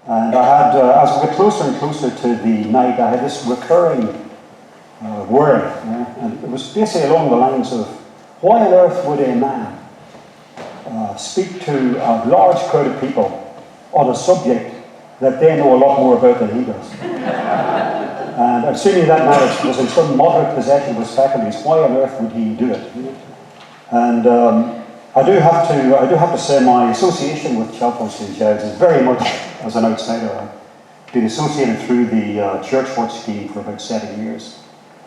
And I had, as we got closer and closer to the night, I had this recurring worry. And it was basically along the lines of, why on earth would a man speak to a large crowd of people on a subject that they know a lot more about than he does? And assuming that man was in some moderate possession of his faculties, why on earth would he do it? And I do have to say my association with Chalfont St. Giles is very much as an outsider. I've been associated through the church work scheme for about 7 years.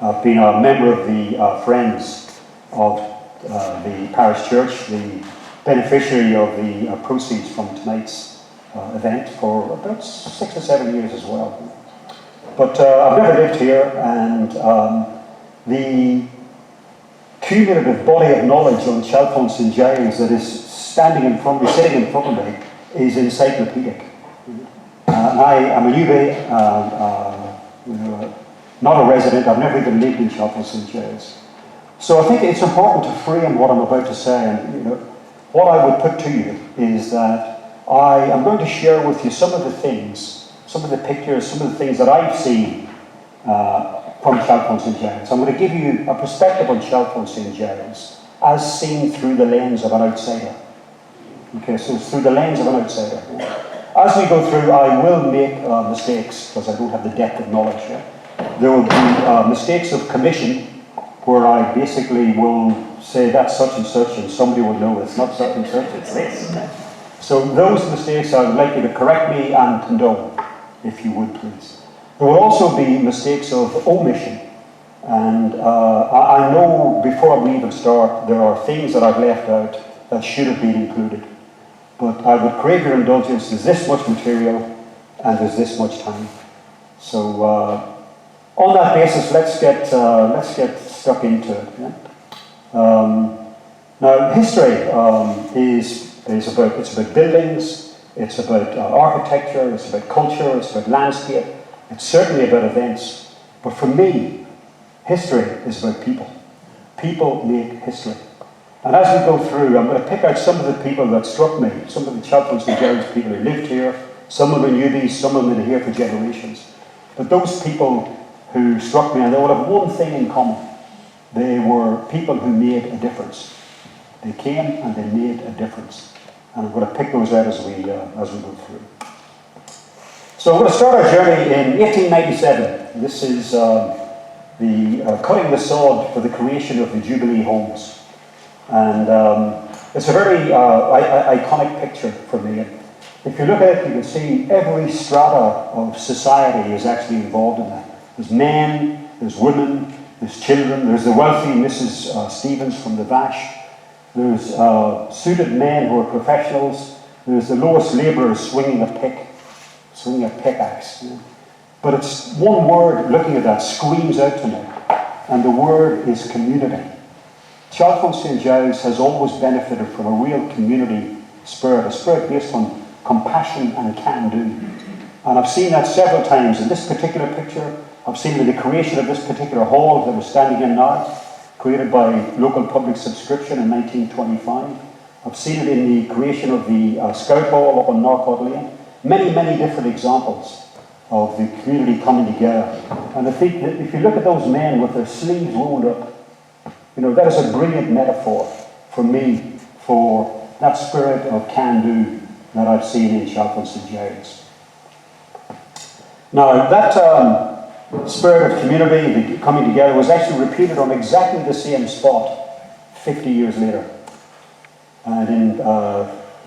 I've been a member of the Friends of the parish church, the beneficiary of the proceeds from tonight's event for about 6 or 7 years as well. But I've never lived here, and the cumulative body of knowledge on Chalfont St. Giles that is sitting in front of me, is encyclopedic. I am a newbie, not a resident. I've never even lived in Chalfont St. Giles. So I think it's important to frame what I'm about to say, and what I would put to you is that I am going to share with you some of the things, some of the pictures, some of the things that I've seen from Chalfont St. Giles. I'm going to give you a perspective on Chalfont St. Giles as seen through the lens of an outsider. Okay, so it's through the lens of an outsider. As we go through, I will make mistakes because I don't have the depth of knowledge. There will be mistakes of commission where I basically will say that's such and somebody will know it's not such and such, it's this. So those mistakes I would like you to correct me and condone, if you would please. There will also be mistakes of omission. And I know before we even start, there are things that I've left out that should have been included. But I would crave your indulgence. There's this much material and there's this much time. So on that basis, let's get stuck into it. Yeah? Now, history is about buildings, it's about architecture, it's about culture, it's about landscape, it's certainly about events. But for me, history is about people. People make history. And as we go through, I'm going to pick out some of the people that struck me, some of the Chalfont St. Giles people who lived here, some of them are newbies, some of them have been here for generations. But those people who struck me, and they all have one thing in common. They were people who made a difference. They came and they made a difference. And I'm going to pick those out as we go through. So we're going to start our journey in 1897. This is the cutting the sod for the creation of the Jubilee homes. And it's a very iconic picture for me. If you look at it, you can see every strata of society is actually involved in that. There's men, there's women, there's children, there's the wealthy Mrs. Stevens from the Vash, there's suited men who are professionals, there's the lowest labourers swinging a pickaxe. Yeah. But it's one word, looking at that, screams out to me, and the word is community. Chalfont St. Giles has always benefited from a real community spirit, a spirit based on compassion and can-do. And I've seen that several times in this particular picture. I've seen it in the creation of this particular hall that we're standing in now, created by local public subscription in 1925. I've seen it in the creation of the Scout Hall up on Norcott Lane. Many, many different examples of the community coming together. And I think that if you look at those men with their sleeves rolled up, that is a brilliant metaphor for me for that spirit of can-do that I've seen in Chalfont St. Giles. Now, that spirit of community, the coming together, was actually repeated on exactly the same spot 50 years later. And in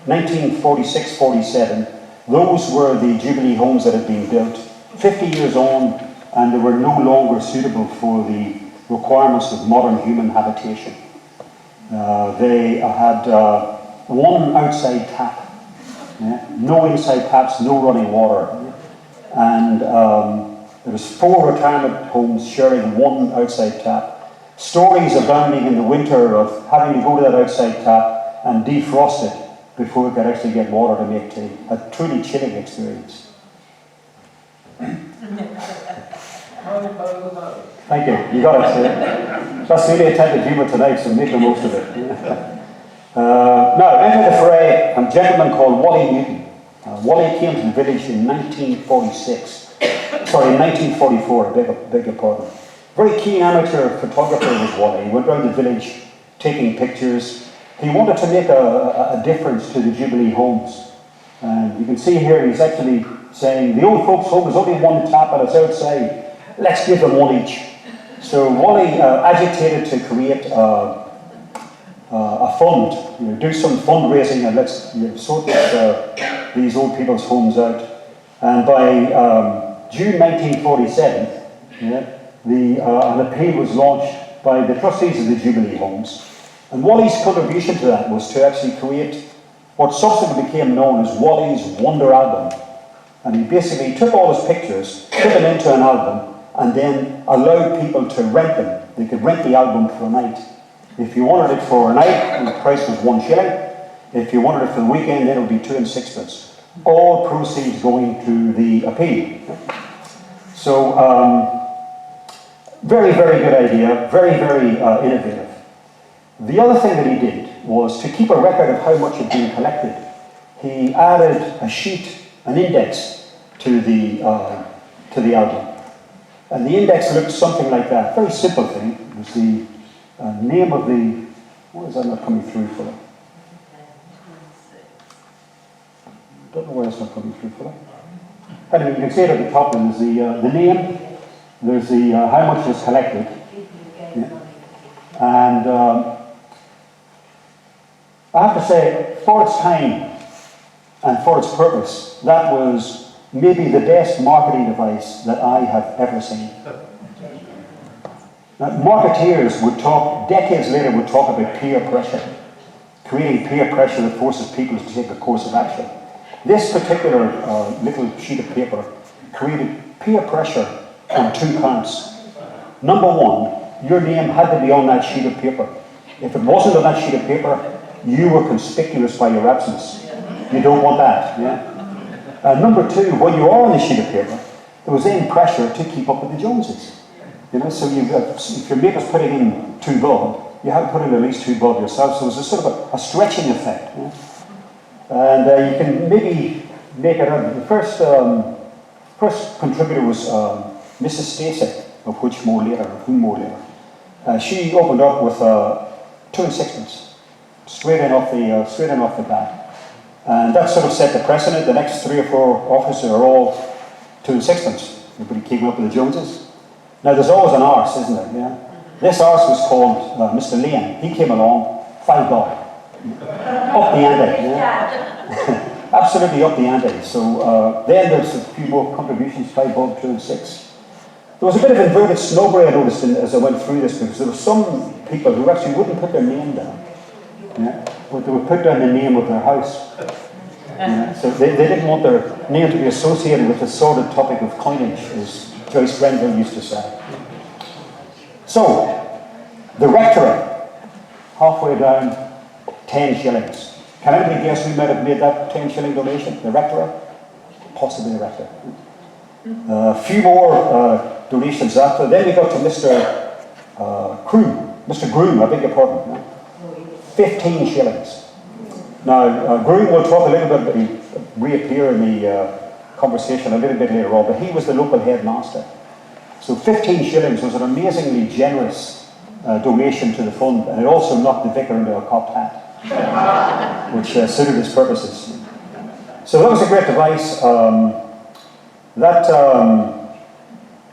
1946-47, those were the Jubilee homes that had been built 50 years on, and they were no longer suitable for the requirements of modern human habitation. They had one outside tap, no inside taps, no running water. And there was 4 retirement homes sharing one outside tap. Stories abounding in the winter of having to go to that outside tap and defrost it before we could actually get water to make tea. A truly chilling experience. Thank you. You got it. That's really attentive humour tonight, so make the most of it. Now, enter the fray a gentleman called Wally Newton. Wally came to the village in 1946. Sorry, in 1944, I beg your pardon. Very keen amateur photographer was Wally. He went around the village taking pictures. He wanted to make a difference to the Jubilee homes. And you can see here he's actually saying, the old folks' home is only one tap and it's outside. Let's give them one each. So Wally agitated to create a fund, do some fundraising and let's sort these old people's homes out. And by June 1947, an appeal was launched by the trustees of the Jubilee homes. And Wally's contribution to that was to actually create what subsequently became known as Wally's Wonder Album. And he basically took all his pictures, put them into an album, and then allowed people to rent them. They could rent the album for a night. If you wanted it for a night, the price was 1 shilling. If you wanted it for the weekend, then it would be 2 6pence. All proceeds going to the appeal. So, very, very good idea, very, very innovative. The other thing that he did was to keep a record of how much had been collected. He added a sheet, an index, to the album. And the index looked something like that. Very simple thing. It was the name of the... Why is that not coming through for it? I don't know why it's not coming through for it. Anyway, you can see it at the top. There's the name. There's the how much was collected. Yeah. And I have to say, for its time and for its purpose, that was maybe the best marketing device that I have ever seen. Now, marketeers would talk, decades later, would talk about peer pressure, creating peer pressure that forces people to take a course of action. This particular little sheet of paper created peer pressure on 2 counts. Number one, your name had to be on that sheet of paper. If it wasn't on that sheet of paper, you were conspicuous by your absence. You don't want that, yeah? Number two, when you are on the sheet of paper, there was then pressure to keep up with the Joneses. So if your mate was putting in 2 bob, you had to put in at least 2 bob yourself. So it was a sort of a stretching effect. Yeah? And you can maybe make it out. The first contributor was Mrs. Stacey, of whom more later. She opened up with 2 6pence. Straight in off the bat. And that sort of set the precedent. The next 3 or 4 officers are all 2 6pence. Everybody keeping up with the Joneses. Now there's always an arse, isn't there? Yeah. This arse was called Mr. Lane. He came along, 5 bob. Up the ante. Yeah. Absolutely up the ante. So then there's a few more contributions, 5 bob, 2 and 6. There was a bit of inverted snobbery I noticed as I went through this, because there were some people who actually wouldn't put their name down. Yeah, but they would put down the name of their house. Yeah, so they didn't want their name to be associated with the sordid topic of coinage, as Joyce Grenville used to say. So, the rectory, halfway down, 10 shillings. Can anybody guess who might have made that 10 shilling donation? The rectory? Possibly the rector. A few more donations after. Then we got to Mr. Groom, I beg your pardon. Yeah? 15 shillings. Now, Groom will talk a little bit, but he'll reappear in the conversation a little bit later on, but he was the local headmaster. So 15 shillings was an amazingly generous donation to the fund, and it also knocked the vicar into a cocked hat, which suited his purposes. So that was a great device.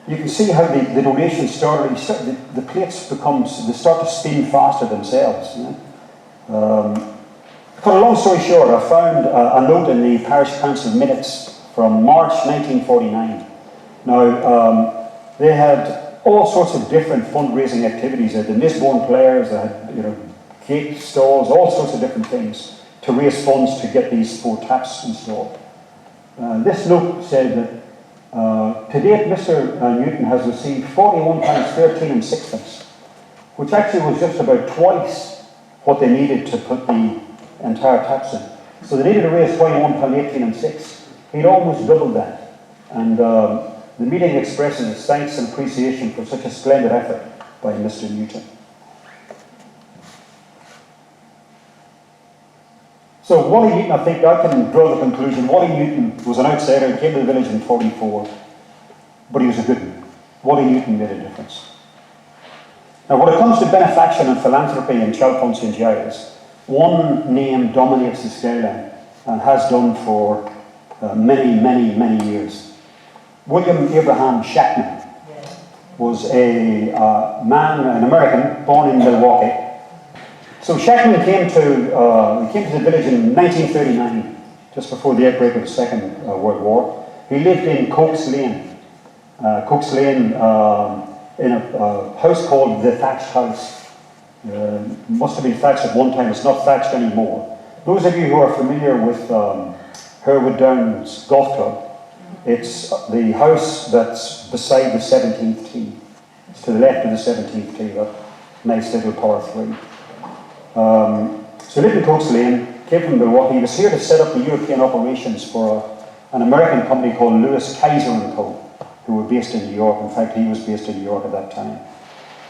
You can see how the donation started. The plates they start to spin faster themselves. Yeah? To cut a long story short, I found a note in the Parish Council minutes from March 1949. Now, they had all sorts of different fundraising activities. They had the Nisborne Players, they had cake stalls, all sorts of different things to raise funds to get these 4 taps installed. This note said that to date, Mr. Newton has received £41.13 and 6pence, which actually was just about twice what they needed to put the entire taps in. So they needed to raise £21.18 and 6. He'd almost doubled that. And the meeting expresses its thanks and appreciation for such a splendid effort by Mr. Newton. So Wally Newton, I think I can draw the conclusion, Wally Newton was an outsider, he came to the village in 44, but he was a good one. Wally Newton made a difference. Now when it comes to benefaction and philanthropy in Chalfont St. Giles, one name dominates the skyline and has done for many years. William Abraham Shackman was a man, an American, born in Milwaukee. So Shackman came to the village in 1939, just before the outbreak of the Second World War. He lived in Coke's Lane. In a house called the Thatched House. Must have been thatched at one time, it's not thatched anymore. Those of you who are familiar with Herwood Downs Golf Club, it's the house that's beside the 17th tee. It's to the left of the 17th tee, that nice little par 3. So he lived in Coke's Lane, came from Milwaukee. He was here to set up the European operations for an American company called Lewis Kaiser & Co., who were based in New York. In fact, he was based in New York at that time.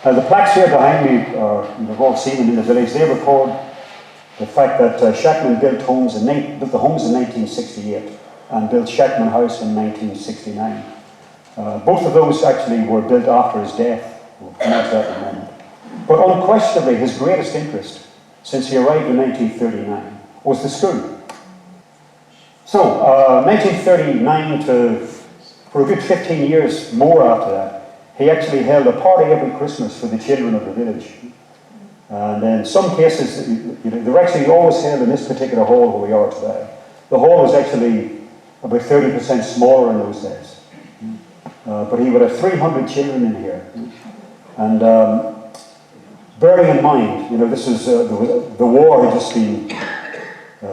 The plaques here behind me, you've all seen them in the village, they record the fact that Shackman built the homes in 1968 and built Shackman House in 1969. Both of those actually were built after his death. We'll come on to that in a moment. But unquestionably, his greatest interest since he arrived in 1939 was the school. So, 1939 to, for a good 15 years more after that, he actually held a party every Christmas for the children of the village. And in some cases, they were actually always held in this particular hall where we are today. The hall was actually about 30% smaller in those days. But he would have 300 children in here. And bearing in mind, this is the war had just been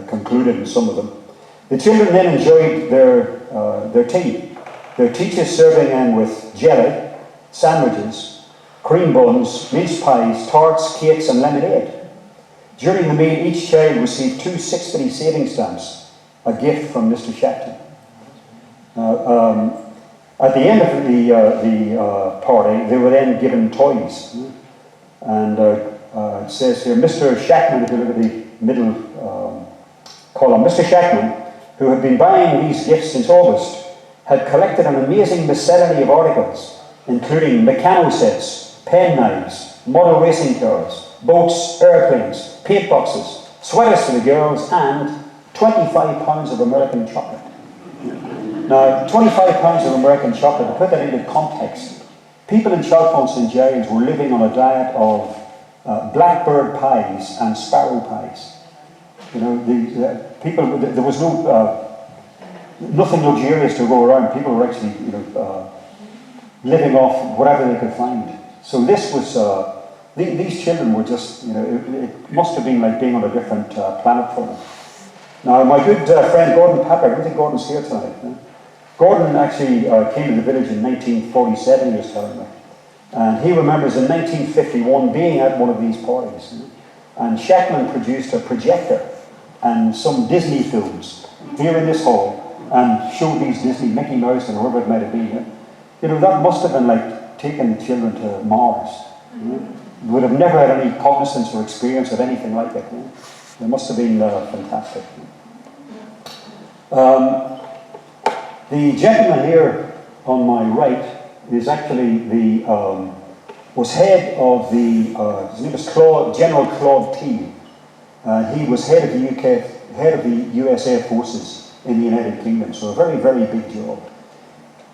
concluded in some of them. The children then enjoyed their tea. Their teachers serving them with jelly, sandwiches, cream buns, mince pies, tarts, cakes and lemonade. During the meal, each child received 2 6-penny saving stamps, a gift from Mr. Shacton. At the end of the party, they were then given toys. And it says here, Mr. Shackman, if you look at the middle column, Mr. Shackman, who had been buying these gifts since August, had collected an amazing miscellany of articles, including mechano sets, pen knives, model racing cars, boats, airplanes, paint boxes, sweaters for the girls, and 25 pounds of American chocolate. Now, 25 pounds of American chocolate, to put that into context, people in Chalfont St. Giles were living on a diet of blackbird pies and sparrow pies. There was nothing luxurious to go around. People were actually, living off whatever they could find. So this was, these children were just, it must have been like being on a different planet for them. Now, my good friend Gordon Pappard, I don't think Gordon's here tonight. Gordon actually came to the village in 1947, he was telling me. And he remembers in 1951 being at one of these parties. And Shackman produced a projector and some Disney films here in this hall and showed these Disney, Mickey Mouse and whoever it might have been. That must have been like taking the children to Mars. They would have never had any cognizance or experience of anything like it. It must have been fantastic. The gentleman here on my right is actually was head of his name was General Claude T. He was head of the US Air Forces in the United Kingdom, so a very, very big job.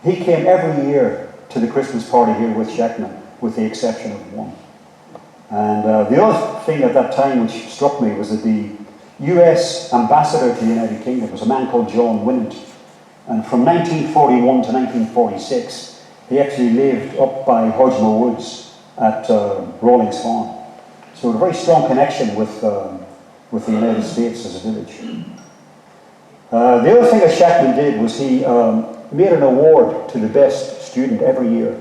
He came every year to the Christmas party here with Shackman, with the exception of one. And the other thing at that time which struck me was that the US ambassador to the United Kingdom was a man called John Winnant. And from 1941 to 1946, he actually lived up by Hodgmoor Woods at Rawlings Farm. So a very strong connection with the United States as a village. The other thing that Shackman did was he made an award to the best student every year.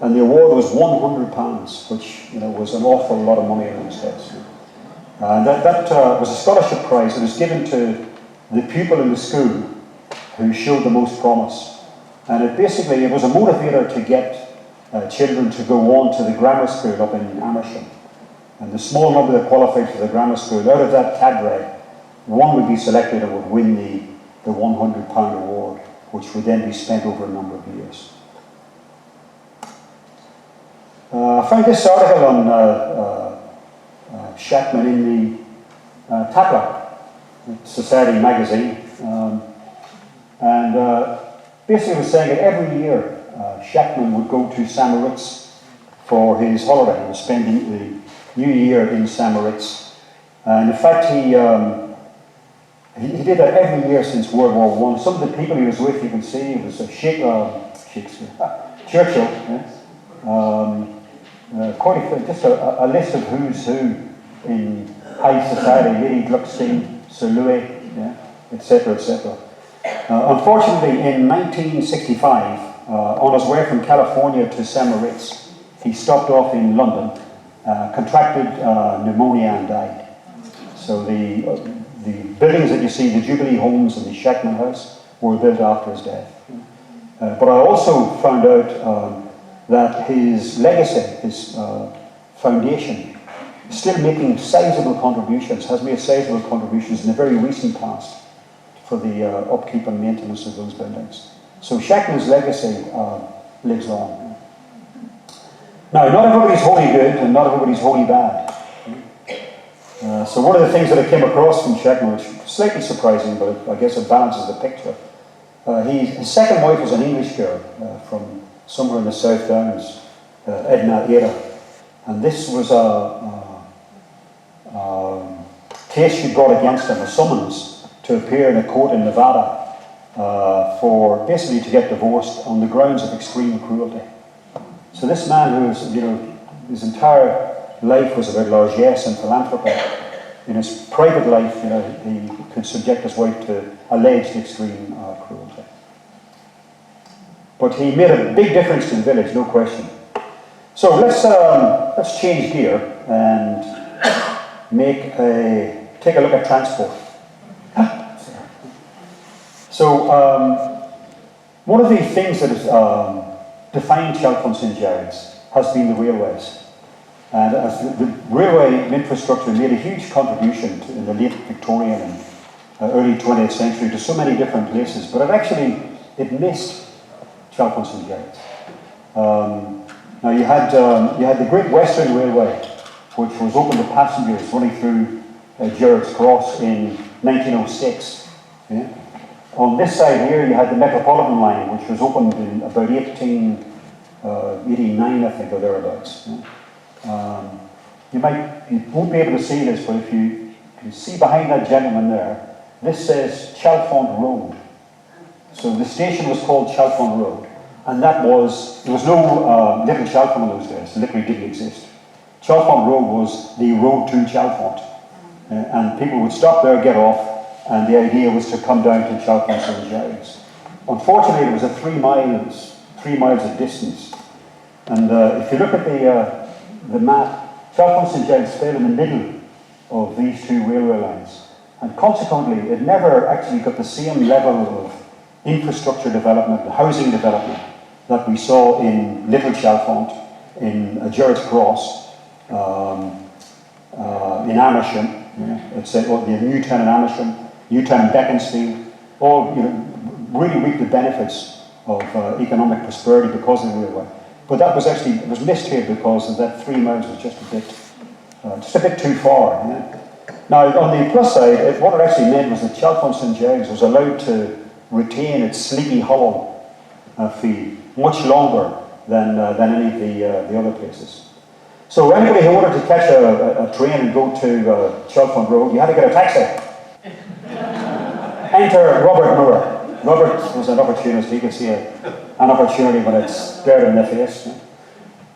And the award was £100, which was an awful lot of money in those days. And that was a scholarship prize that was given to the pupil in the school who showed the most promise. And it was a motivator to get children to go on to the grammar school up in Amersham. And the small number that qualified for the grammar school, out of that cadre, one would be selected and would win the £100 award, which would then be spent over a number of years. I found this article on Shackman in the Tatler Society magazine, and basically was saying that every year Shackman would go to Samoritz for his holiday. He was spending the New Year in Samoritz, and in fact he did that every year since World War I. Some of the people he was with, you can see, it was Shakespeare, Churchill. Yes. Just a list of who's who in high society: Lady Gluckstein, Sir Louis, etc., etc. Unfortunately, in 1965, on his way from California to Samoritz, he stopped off in London, contracted pneumonia and died. So the buildings that you see, the Jubilee Homes and the Shackman House, were built after his death. But I also found out that his legacy, his foundation, is still making sizable contributions, has made sizable contributions in the very recent past for the upkeep and maintenance of those buildings. So Shackman's legacy lives on. Now, not everybody's wholly good and not everybody's wholly bad. So one of the things that I came across from Shackman, which was slightly surprising, but I guess it balances the picture, his second wife was an English girl from somewhere in the South Downs, Edna Ada. And this was a case she brought against him, a summons to appear in a court in Nevada for basically to get divorced on the grounds of extreme cruelty. So this man who was, his entire life was about largesse and philanthropy, in his private life, he could subject his wife to alleged extreme cruelty. But he made a big difference to the village, no question. So let's change gear and take a look at transport. So one of the things that has defined Chalfont St Giles has been the railways. And as the railway infrastructure made a huge contribution in the late Victorian and early 20th century to so many different places, but it missed Chalfont St Giles. Now you had the Great Western Railway, which was open to passengers running through Gerrard's Cross in 1906. Yeah? On this side here, you had the Metropolitan line, which was opened in about 1889, I think, or thereabouts. Yeah? You won't be able to see this, but if you can see behind that gentleman there, this says Chalfont Road. So the station was called Chalfont Road, and there was no Little Chalfont in those days. It literally didn't exist. Chalfont Road was the road to Chalfont, and people would stop there, get off, and the idea was to come down to Chalfont St Giles. Unfortunately, it was a 3 miles of distance, and if you look at the map, Chalfont St Giles fell in the middle of these two railway lines, and consequently it never actually got the same level of infrastructure development, housing development that we saw in Little Chalfont, in Gerrard's Cross, in Amersham, the Newtown in Amersham, Newtown in Beaconsfield, all really reaped the benefits of economic prosperity because of the railway. But that was it was missed here because of that 3 miles was just a bit too far. Yeah? Now, on the plus side, what it actually meant was that Chalfont St Giles was allowed to retain its Sleepy Hollow fee much longer than any of the other places. So anybody who wanted to catch a train and go to Chalfont Road, you had to get a taxi. Enter Robert Moore. Robert was an opportunist. He could see an opportunity when it's stared in the face.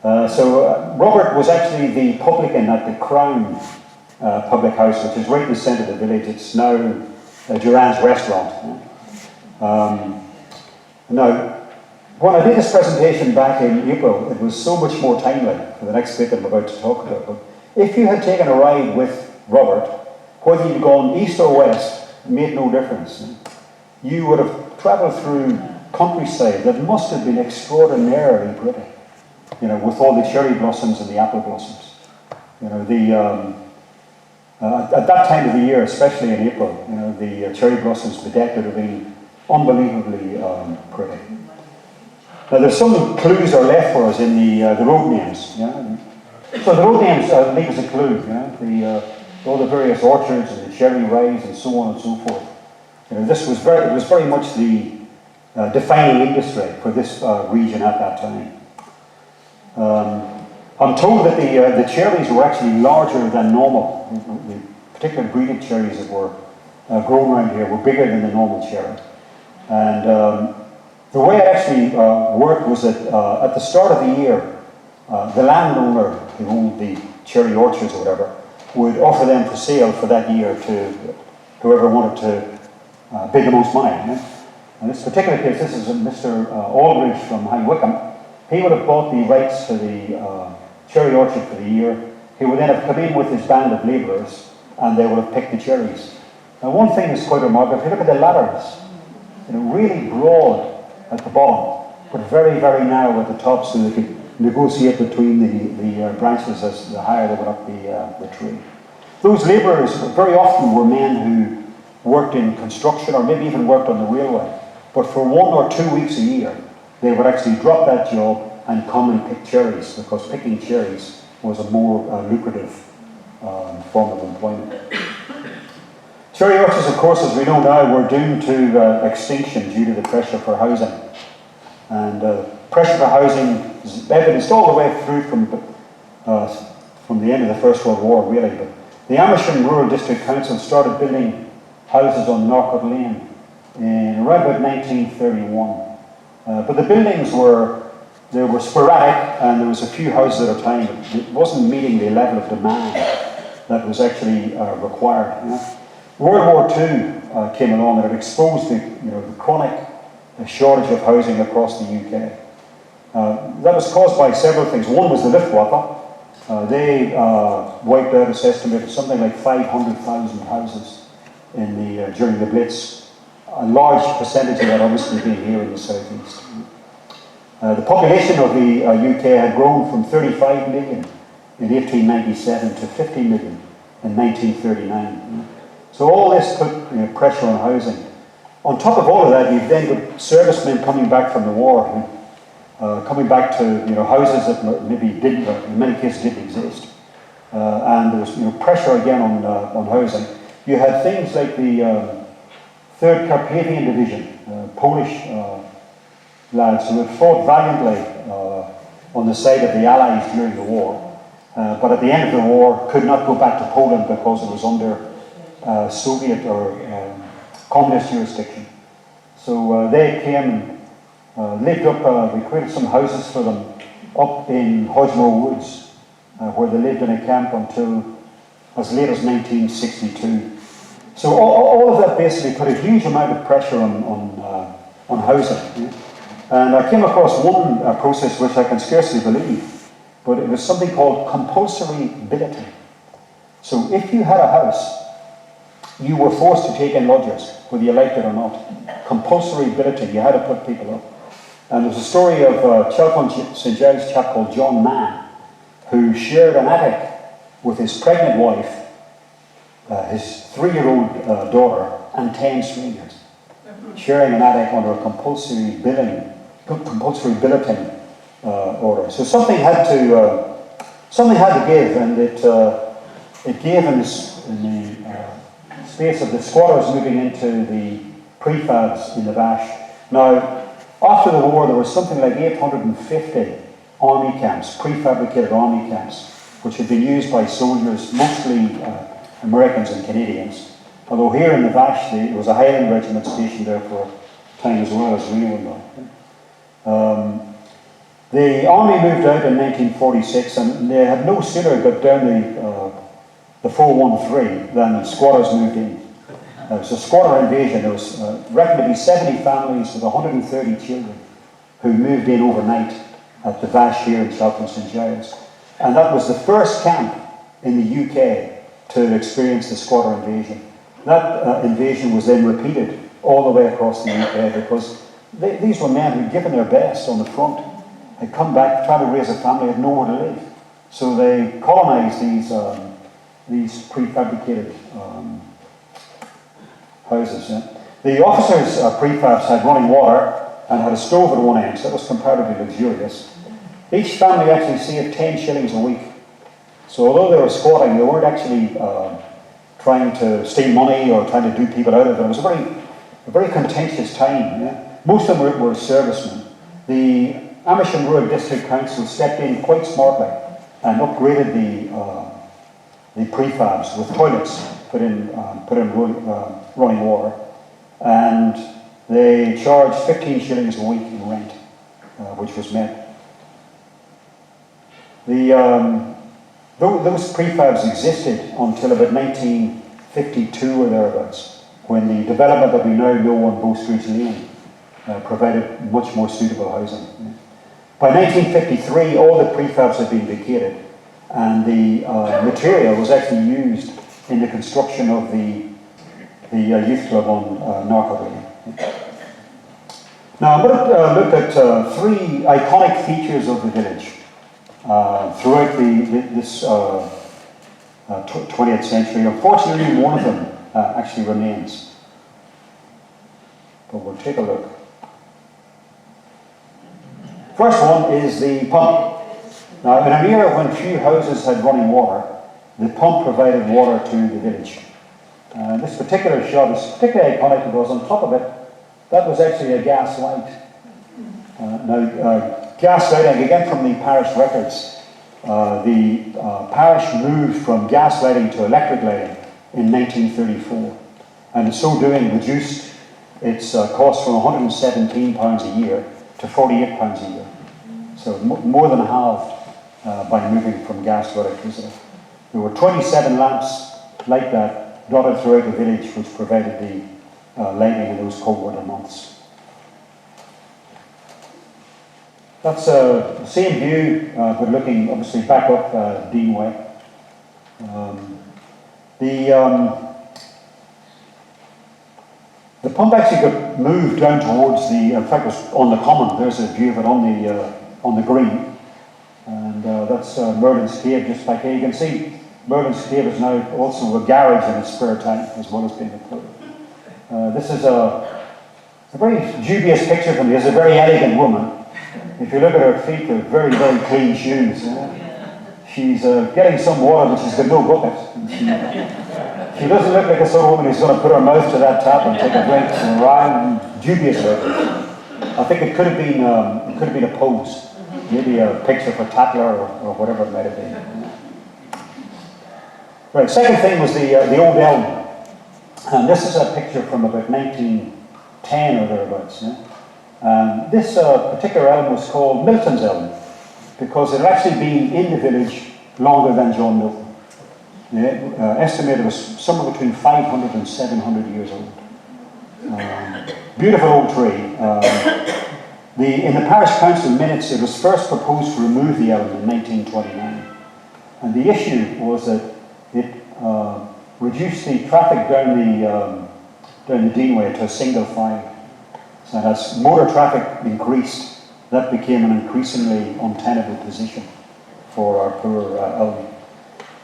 So Robert was actually the publican at the Crown public house, which is right in the centre of the village. It's now Duran's restaurant. Now, when I did this presentation back in April, it was so much more timely for the next bit that I'm about to talk about. But if you had taken a ride with Robert, whether you'd gone east or west, it made no difference. You would have travelled through countryside that must have been extraordinarily pretty, with all the cherry blossoms and the apple blossoms. At that time of the year, especially in April, the cherry blossoms bedecked would have been unbelievably pretty. Now, there's some clues are left for us in the road names. Yeah? So the road names leave us a clue. Yeah? All the various orchards and the cherry rides and so on and so forth. This was very much the defining industry for this region at that time. I'm told that the cherries were actually larger than normal. The particular breed of cherries that were grown around here were bigger than the normal cherry. And the way it actually worked was that at the start of the year, the landowner who owned the cherry orchards or whatever would offer them for sale for that year to whoever wanted to bid the most money. In this particular case, this is Mr. Aldridge from High Wycombe. He would have bought the rights to the cherry orchard for the year. He would then have come in with his band of labourers and they would have picked the cherries. Now, one thing is quite remarkable. If you look at the ladders, really broad at the bottom, but very, very narrow at the top so they could negotiate between the branches as the higher they went up the tree. Those labourers very often were men who worked in construction or maybe even worked on the railway. But for 1 or 2 weeks a year, they would actually drop that job and come and pick cherries, because picking cherries was a more lucrative form of employment. Cherry orchards, of course, as we know now, were doomed to extinction due to the pressure for housing. And pressure for housing is evidenced all the way through from the end of the First World War, really. But the Amersham Rural District Council started building houses on Norcott Lane in around about 1931. But the buildings were sporadic, and there was a few houses at a time. It wasn't meeting the level of demand that was actually required. World War II came along, and it exposed the chronic shortage of housing across the UK. That was caused by several things. One was the Luftwaffe. They wiped out, it's estimated, something like 500,000 houses during the Blitz. A large percentage of that obviously being here in the southeast. The population of the UK had grown from 35 million in 1897 to 50 million in 1939. So all this put pressure on housing. On top of all of that, you've then got servicemen coming back from the war, coming back to houses that maybe didn't, in many cases didn't exist, and there was pressure again on housing. You had things like the 3rd Carpathian Division, Polish lads who had fought valiantly on the side of the Allies during the war, but at the end of the war could not go back to Poland because it was under Soviet or communist jurisdiction. So they came and lived up, we created some houses for them up in Hodgemore Woods, where they lived in a camp until as late as 1962. So all of that basically put a huge amount of pressure on housing. And I came across one process which I can scarcely believe, but it was something called compulsory billeting. So if you had a house, you were forced to take in lodgers, whether you liked it or not. Compulsory billeting, you had to put people up. And there's a story of a Chalfont St. Giles chap called John Mann, who shared an attic with his pregnant wife, his 3-year-old daughter, and 10 strangers, sharing an attic under a compulsory billeting order. So something had to give, and it gave in the space of the squatters moving into the prefabs in the Vash. Now, after the war, there was something like 850 army camps, prefabricated army camps, which had been used by soldiers, mostly Americans and Canadians. Although here in the Vash, there was a Highland regiment stationed there for a time as well as Reno. The army moved out in 1946, and they had no sooner got down the 413 than squatters moved in. It was a squatter invasion. There was reckoned to be 70 families with 130 children who moved in overnight at the Vash here in Chalfont St. Giles. And that was the first camp in the UK to experience the squatter invasion. That invasion was then repeated all the way across the UK, because these were men who'd given their best on the front, had come back, tried to raise a family, had nowhere to live. So they colonised these prefabricated houses. Yeah. The officers' prefabs had running water and had a stove at one end, so that was comparatively luxurious. Each family actually saved 10 shillings a week. So although they were squatting, they weren't actually trying to steal money or trying to do people out of it. It was a very contentious time. Yeah? Most of them were servicemen. The Amersham Rural District Council stepped in quite smartly and upgraded the prefabs with toilets put in running water, and they charged 15 shillings a week in rent, which was met. Those prefabs existed until about 1952 or thereabouts, when the development that we now know on Bow Street Lane provided much more suitable housing. By 1953, all the prefabs had been vacated, and the material was actually used in the construction of the youth club on Narcock Lane. Now I'm going to look at three iconic features of the village throughout this 20th century. Unfortunately, only one of them actually remains. But we'll take a look. First one is the pump. Now, in an era when few houses had running water, the pump provided water to the village. This particular shot is particularly iconic because on top of it, that was actually a gas light. Gas lighting, again from the parish records, the parish moved from gas lighting to electric lighting in 1934, and in so doing reduced its cost from £117 a year to £48 a year. So more than halved by moving from gas to electricity. There were 27 lamps like that dotted throughout the village, which provided the lighting in those cold winter months. That's the same view, but looking obviously back up Dean Way. The pump actually got moved down towards in fact, it was on the common. There's a view of it on the green, and that's Merlin's Cave just back here. You can see Merlin's Cave is now also a garage in its spare time, as well as being a pub. This is a very dubious picture from me. It's a very elegant woman. If you look at her feet, they're very, very clean shoes. She's getting some water, but she's got no bucket. She doesn't look like a sort of woman who's going to put her mouth to that tap and take a drink. And dubious about it. I think it could have been a pose, maybe a picture for Tatler or whatever it might have been. Right. Second thing was the old elm, and this is a picture from about 1910 or thereabouts. This particular elm was called Milton's elm because it had actually been in the village longer than John Milton. Estimated it was somewhere between 500 and 700 years old. Beautiful old tree. In the parish council minutes, it was first proposed to remove the elm in 1929, and the issue was that it reduced the traffic down the Deanway to a single file. So as motor traffic increased, that became an increasingly untenable position for our poor elm.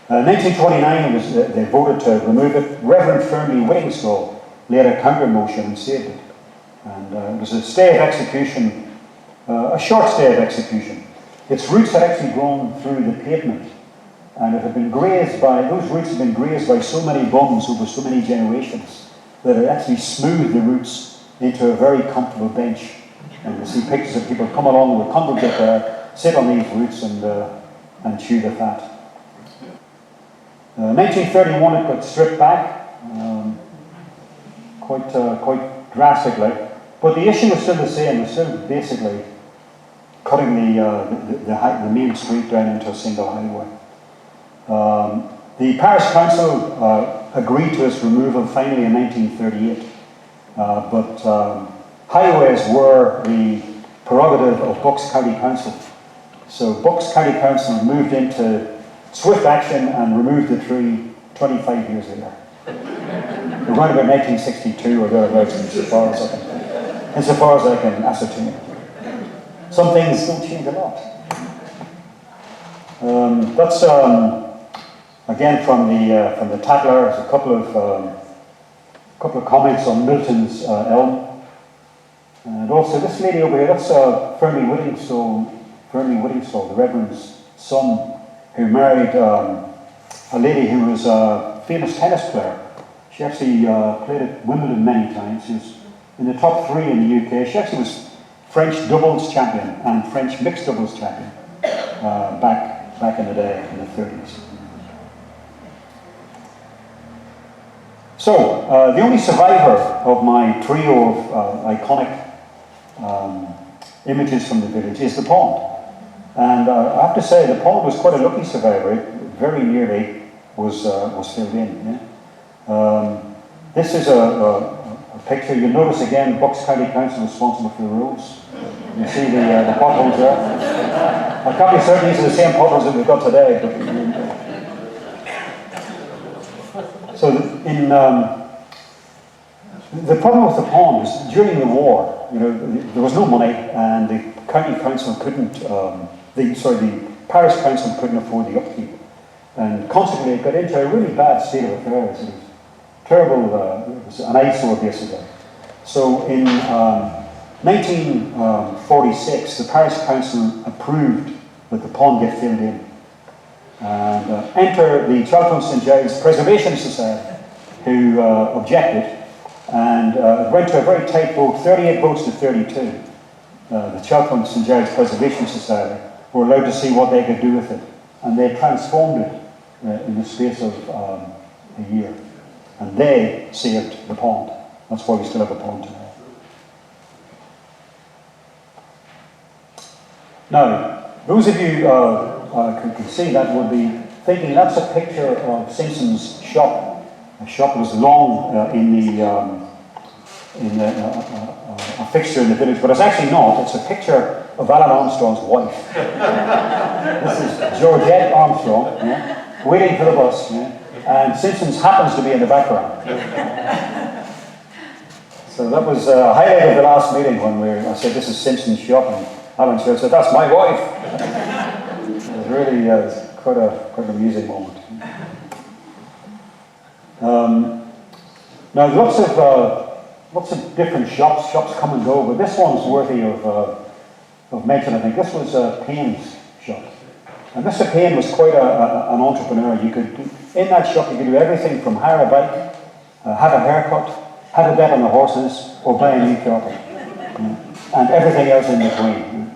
In 1929, they voted to remove it. Reverend Fernley Whittingstall laid a counter motion and saved it. And it was a stay of execution, a short stay of execution. Its roots had actually grown through the pavement, and it had been grazed those roots had been grazed by so many bums over so many generations that it actually smoothed the roots into a very comfortable bench. And you see pictures of people come along with congregate there, sit on these roots and chew the fat. 1931 it got stripped back, quite drastically, but the issue was still the same. It was still basically cutting the main street down into a single highway. The parish council agreed to its removal finally in 1938, but highways were the prerogative of Bucks County Council. So Bucks County Council moved into swift action and removed the tree 25 years later. Around about 1962 or thereabouts, insofar as I can ascertain. Some things don't change a lot. That's Again, from the Tatler, there's a couple of comments on Milton's elm. And also this lady over here, that's Fernie Whittingstall, the Reverend's son, who married a lady who was a famous tennis player. She actually played at Wimbledon many times. She was in the top 3 in the UK. She actually was French doubles champion and French mixed doubles champion back in the day, in the 30s. So, the only survivor of my trio of iconic images from the village is the pond. And I have to say, the pond was quite a lucky survivor. It very nearly was filled in. Yeah? This is a picture. You'll notice again, Bucks County Council responsible for the roads. You see the potholes there. I can't be certain these are the same potholes that we've got today. So the problem with the pond is during the war, there was no money, and the county council couldn't. The parish council couldn't afford the upkeep, and consequently it got into a really bad state of affairs. It was terrible. It was an eyesore basically. So in 1946, the parish council approved that the pond get filled in. And enter the Chalfont St Giles Preservation Society, who objected, and it went to a very tight vote, 38 votes to 32. The Chalfont St Giles Preservation Society were allowed to see what they could do with it, and they transformed it in the space of a year. And they saved the pond. That's why we still have a pond today. Now, those of you can see that would be thinking that's a picture of Simpson's shop. A shop was long a fixture in the village, but it's actually not. It's a picture of Alan Armstrong's wife. This is Georgette Armstrong, yeah, waiting for the bus, yeah, and Simpson's happens to be in the background. So that was a highlight of the last meeting when I said this is Simpson's shop, and Alan said, "That's my wife." It was really quite an amusing moment. Now, lots of different shops come and go, but this one's worthy of mention. I think this was Payne's shop, and Mr. Payne was quite an entrepreneur. In that shop you could do everything from hire a bike, have a haircut, have a bet on the horses, or buy a new carpet, and everything else in between.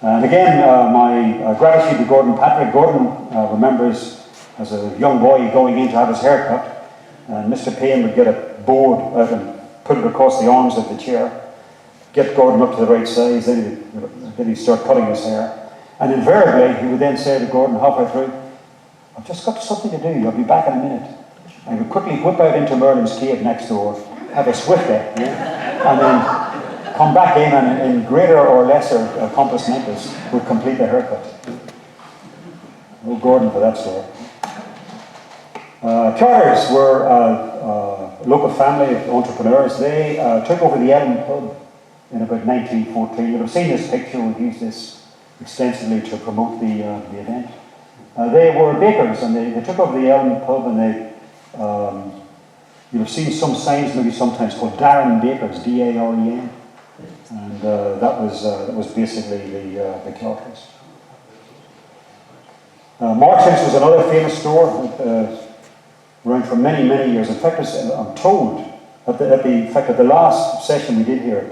And again, my gratitude to Gordon Patrick. Gordon remembers as a young boy going in to have his hair cut, and Mr. Payne would get a board out and put it across the arms of the chair, get Gordon up to the right size, then he'd start cutting his hair. And invariably, he would then say to Gordon halfway through, "I've just got something to do, I'll be back in a minute." And he would quickly whip out into Merlin's cave next door, have a swift day, and then come back in and in greater or lesser compass mentis would complete the haircut. No Gordon for that story. Charters were a local family of entrepreneurs. They took over the Elm pub in about 1914. You'll have seen this picture. We've used this extensively to promote the event. They were bakers, and they took over the Elm pub, and you'll have seen some signs maybe sometimes called Darren Bakers, D-A-R-E-N. And that was basically the Charters. Marchant's was another famous store, around for many, many years. In fact, I'm told at the last session we did here,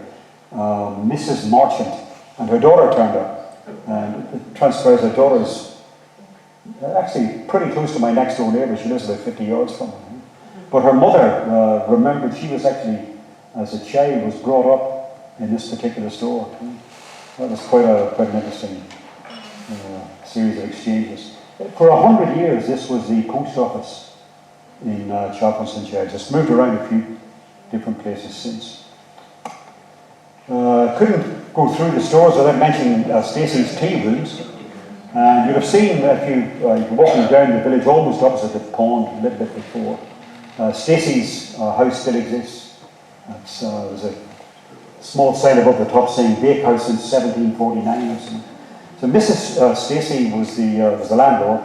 Mrs. Marchant and her daughter turned up, and it transpires her daughter's actually pretty close to my next door neighbour. She lives about 50 yards from me. But her mother remembered she was actually, as a child, was brought up in this particular store. That was quite an interesting series of exchanges. For 100 years, this was the post office in Chalfont St Giles. It's moved around a few different places since. Couldn't go through the stores without mentioning Stacey's tea rooms. And you'll have seen, if you're walking down the village, almost opposite the pond, a little bit before, Stacey's house still exists. There's a small sign above the top saying Bakehouse since 1749 or something. So Mrs. Stacey was the landlord.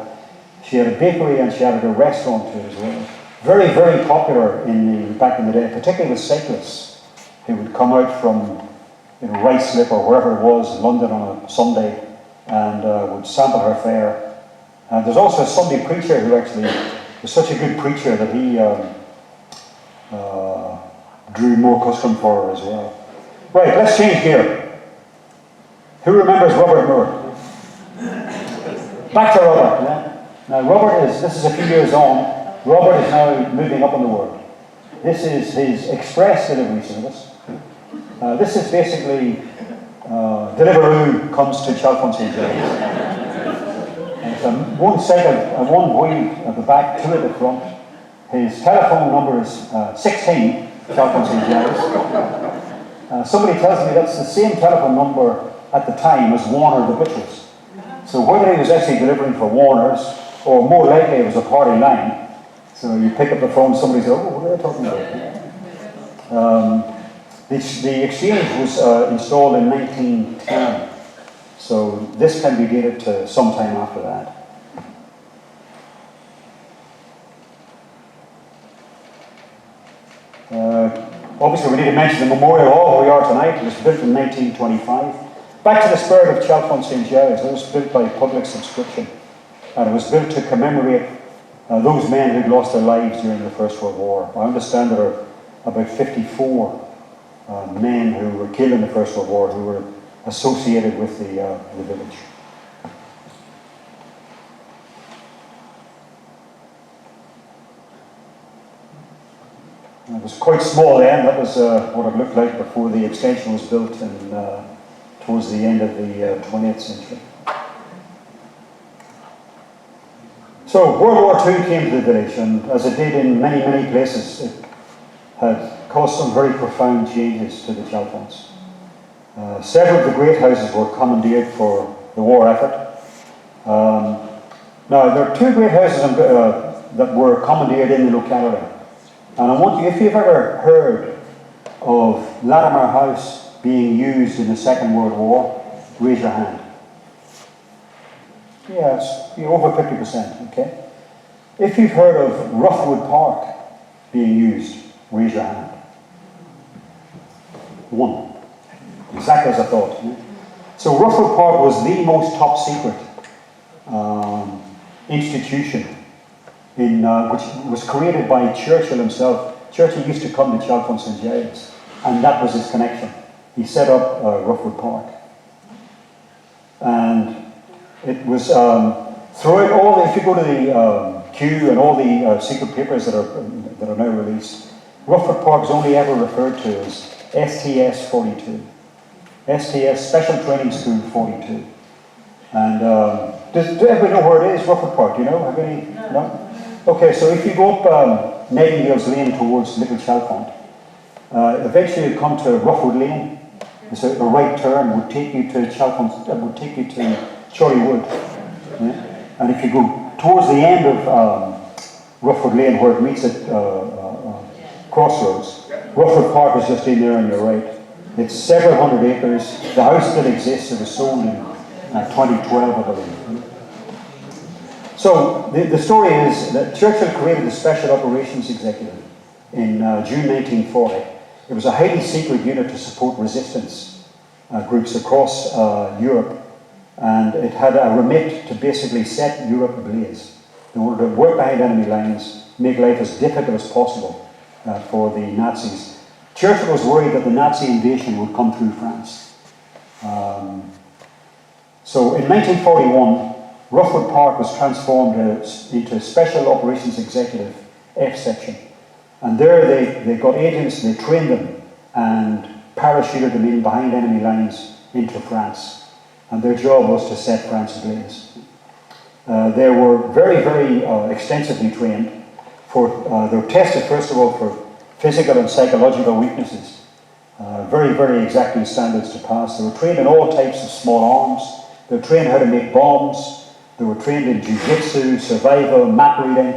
She had a bakery and she had a restaurant too as well. Very, very popular back in the day, particularly with cyclists who would come out from Ruislip or wherever it was in London on a Sunday and would sample her fare. And there's also a Sunday preacher who actually was such a good preacher that he drew more custom for her as well. Right, let's change gear. Who remembers Robert Moore? Back to Robert. Yeah? Now this is a few years on. Robert is now moving up in the world. This is his express delivery service. This is basically Deliveroo comes to Chalfont St. Giles. It's one cycle, one wheel at the back, two at the front. His telephone number is 16, Chalfont St. Giles. Somebody tells me that's the same telephone number at the time as Warner the Butchers. So whether he was actually delivering for Warner's, or more likely it was a party line, so you pick up the phone, somebody says, oh, what are they talking about? The exchange was installed in 1910, so this can be dated to sometime after that. Obviously, we need to mention the Memorial Hall where we are tonight. It was built in 1925. Back to the spirit of Chalfont St. Giles. It was built by public subscription, and it was built to commemorate those men who'd lost their lives during the First World War. I understand there are about 54 men who were killed in the First World War who were associated with the village. It was quite small then. That was what it looked like before the extension was built towards the end of the 20th century. So World War II came to the village, and as it did in many, many places, it had caused some very profound changes to the Chalfonts. Several of the great houses were commandeered for the war effort. Now, there are two great houses that were commandeered in the locality. And I want you, if you've ever heard of Latimer House being used in the Second World War, raise your hand. Yes, you're over 50%, okay? If you've heard of Roughwood Park being used, raise your hand. One. Exactly as I thought. So Roughwood Park was the most top secret institution which was created by Churchill himself. Churchill used to come to Chalfont St. Giles, and that was his connection. He set up Roughwood Park. And it was throughout all, if you go to the Q and all the secret papers that are now released, Roughwood Park is only ever referred to as STS 42. STS, Special Training School 42. And does everybody know where it is, Roughwood Park? Do you know? Have any? No? Okay, so if you go up Nightingale's Lane towards Little Chalfont, eventually you come to Roughwood Lane. So a right turn would take you to Chalfont, would take you to Chorleywood. Yeah? And if you go towards the end of Roughwood Lane where it meets at Crossroads, Roughwood Park is just in there on your right. It's several hundred acres. The house still exists. It was sold in 2012, I believe. So the story is that Churchill created the Special Operations Executive in June 1940. It was a highly secret unit to support resistance groups across Europe, and it had a remit to basically set Europe ablaze. They wanted to work behind enemy lines, make life as difficult as possible for the Nazis. Churchill was worried that the Nazi invasion would come through France. So in 1941, Roughwood Park was transformed into Special Operations Executive F section. And there they got agents, they trained them and parachuted them in behind enemy lines into France. And their job was to set France ablaze. They were very, very extensively trained. They were tested, first of all, for physical and psychological weaknesses. Very, very exacting standards to pass. They were trained in all types of small arms. They were trained how to make bombs. They were trained in jiu-jitsu, survival, map reading,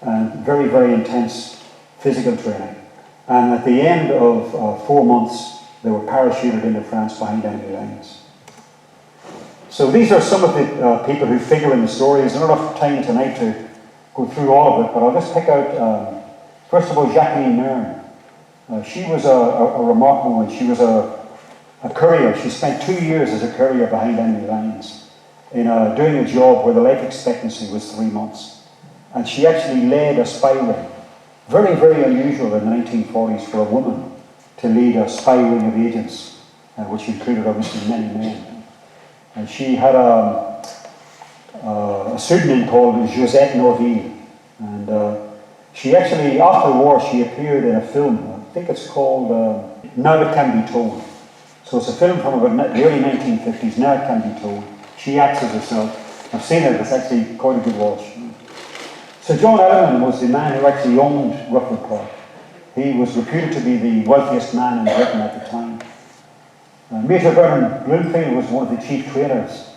and very, very intense physical training. And at the end of 4 months, they were parachuted into France behind enemy lines. So these are some of the people who figure in the stories. There's not enough time tonight to go through all of it, but I'll just pick out, first of all, Jacqueline Nairn. She was a remarkable one. She was a courier. She spent 2 years as a courier behind enemy lines in doing a job where the life expectancy was 3 months. And she actually led a spy ring. Very, very unusual in the 1940s for a woman to lead a spy ring of agents, which included obviously many men. And she had a pseudonym called Josette Norville. And she actually, after the war, she appeared in a film. I think it's called Now It Can Be Told. So it's a film from about the early 1950s, Now It Can Be Told. She acts as herself. I've seen it, it's actually quite a good watch. So John Ellerman was the man who actually owned Rufford Park. He was reputed to be the wealthiest man in Britain at the time. Major Vernon Bloomfield was one of the chief traders.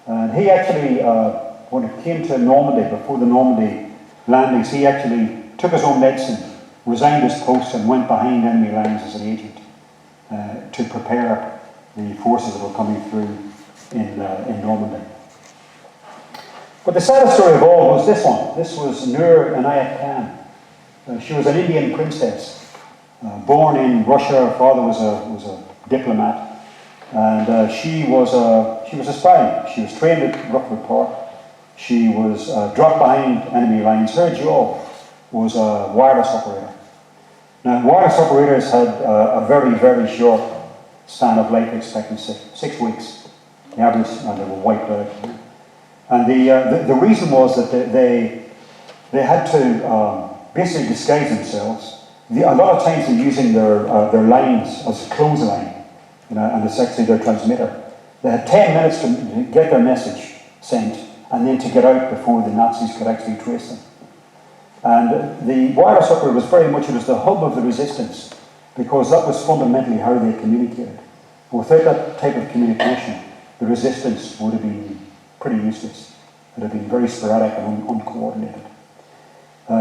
And he actually, when it came to Normandy, before the Normandy landings, he actually took his own medicine, resigned his post, and went behind enemy lines as an agent to prepare the forces that were coming through in Normandy. But the saddest story of all was this one. This was Nur Inayat Khan. She was an Indian princess, born in Russia. Her father was a diplomat, and she was a spy. She was trained at Rufford Park. She was dropped behind enemy lines. Her job was a wireless operator. Now, wireless operators had a very, very short span of life expectancy, 6 weeks, the average, and they were wiped out. And the reason was that they had to basically disguise themselves. A lot of times they're using their lines as a clothesline, and it's actually their transmitter. They had 10 minutes to get their message sent, and then to get out before the Nazis could actually trace them. And the wireless operator was very much, it was the hub of the resistance, because that was fundamentally how they communicated. Without that type of communication, the resistance would have been pretty useless. It would have been very sporadic and uncoordinated.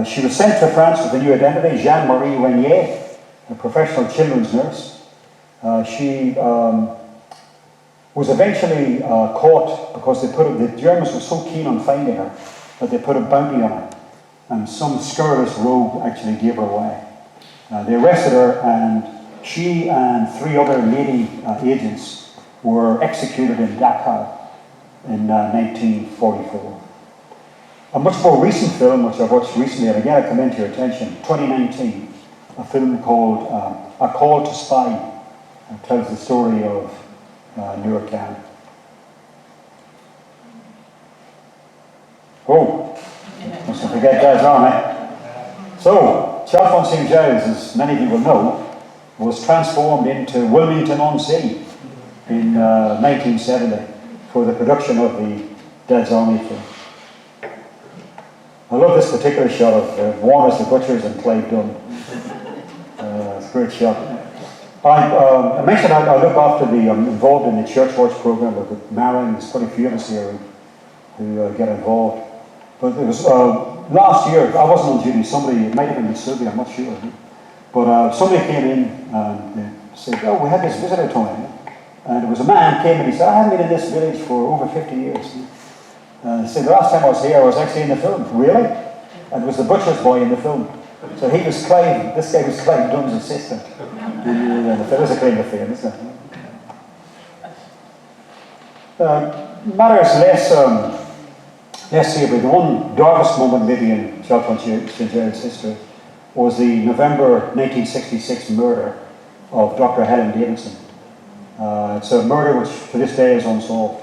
She was sent to France with a new identity, Jeanne-Marie Renier, a professional children's nurse. She was eventually caught because the Germans were so keen on finding her that they put a bounty on her. And some scurrilous rogue actually gave her away. They arrested her, and she and 3 other lady agents were executed in Dachau in 1944. A much more recent film, which I watched recently, and again I commend to your attention, 2019, a film called A Call to Spy, tells the story of Nur Khan. Oh, must not forget Giles Army. So, Chalfont St. Giles, as many of you will know, was transformed into Wilmington-on-Sea in 1970 for the production of the Dad's Army film. I love this particular shot of Warner's The Butchers and Clive Dunn. It's a great shot. I mentioned I look after I'm involved in the Church Watch program with Mara, and there's quite a few of us here who get involved. But it was last year, I wasn't on duty, it might have been Sylvia, I'm not sure. But somebody came in and said, oh, we had this visitor, Tony. And there was a man came and he said, I haven't been in this village for over 50 years. And he said, the last time I was here, I was actually in the film. Really? And it was the butcher's boy in the film. So this guy was Clive Dunn's assistant. There is a claim to fame, isn't it? Matters less savoury. The one darkest moment maybe in Chalfont St. Giles history was the November 1966 murder of Dr. Helen Davidson. It's a murder which to this day is unsolved.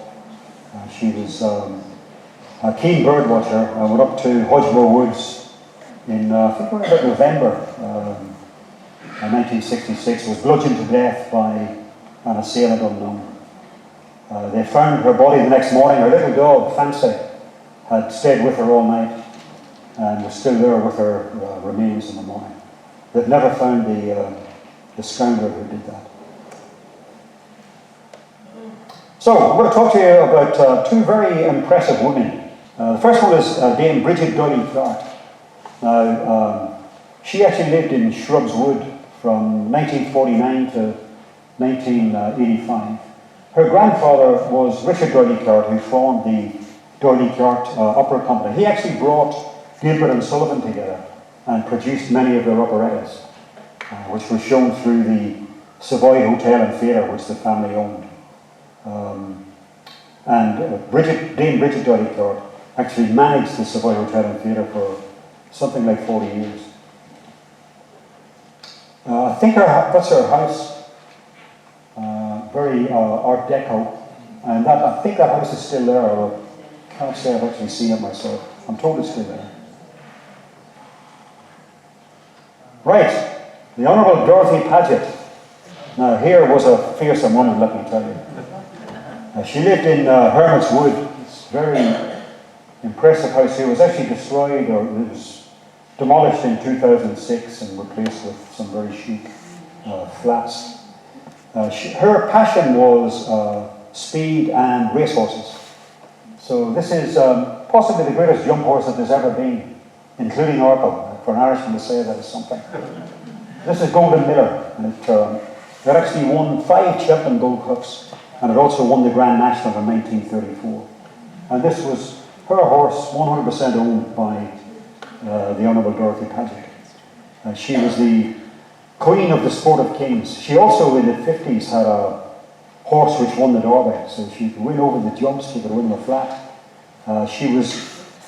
She was a keen bird watcher. I went up to Hodgeborough Woods in, I think around about November 1966, was bludgeoned to death by an assailant unknown. They found her body the next morning. Her little dog, Fancy, had stayed with her all night and was still there with her remains in the morning. They've never found the scoundrel who did that. So, I'm going to talk to you about 2 very impressive women. The first one is Dame Bridget Doyle Clark. Now, she actually lived in Shrubs Wood from 1949 to 1985. her grandfather was Richard Doyley-Cart, who formed the Doyley-Cart Opera Company. He actually brought Gilbert and Sullivan together and produced many of their operettas, which were shown through the Savoy Hotel and Theatre, which the family owned. Dame Bridget Doyley-Cart actually managed the Savoy Hotel and Theatre for something like 40 years. I think that's her house, very Art Deco, and I think that house is still there, although I can't say I've actually seen it myself. I'm told it's still there. Right, the Honourable Dorothy Paget. Now here was a fearsome woman, let me tell you. She lived in Hermit's Wood. It's a very impressive house here. It was actually destroyed, or it was demolished in 2006 and replaced with some very chic flats. Her passion was speed and racehorses. So this is possibly the greatest jump horse that there's ever been, including Oracle. For an Irishman to say that is something. This is Golden Miller, and it actually won 5 Cheltenham Gold Cups, and it also won the Grand National in 1934. And this was her horse, 100% owned by the Honourable Dorothy Paget. She was the Queen of the Sport of Kings. She also, in the 50s, had a horse which won the Derby, so she could win over the jumps, she could win the flat. She was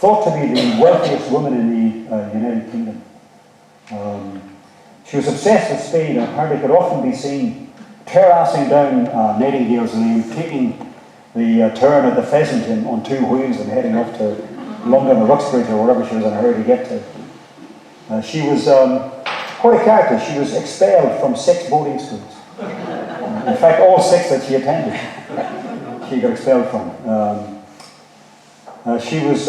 thought to be the wealthiest woman in the United Kingdom. She was obsessed with speed, and apparently could often be seen terracing down Nightingale's Lane, taking the turn at the Pheasant on 2 wheels and heading off to London or Uxbridge or wherever she was in a hurry to get to. She was quite a character. She was expelled from 6 boarding schools. In fact, all 6 that she attended, she got expelled from. She was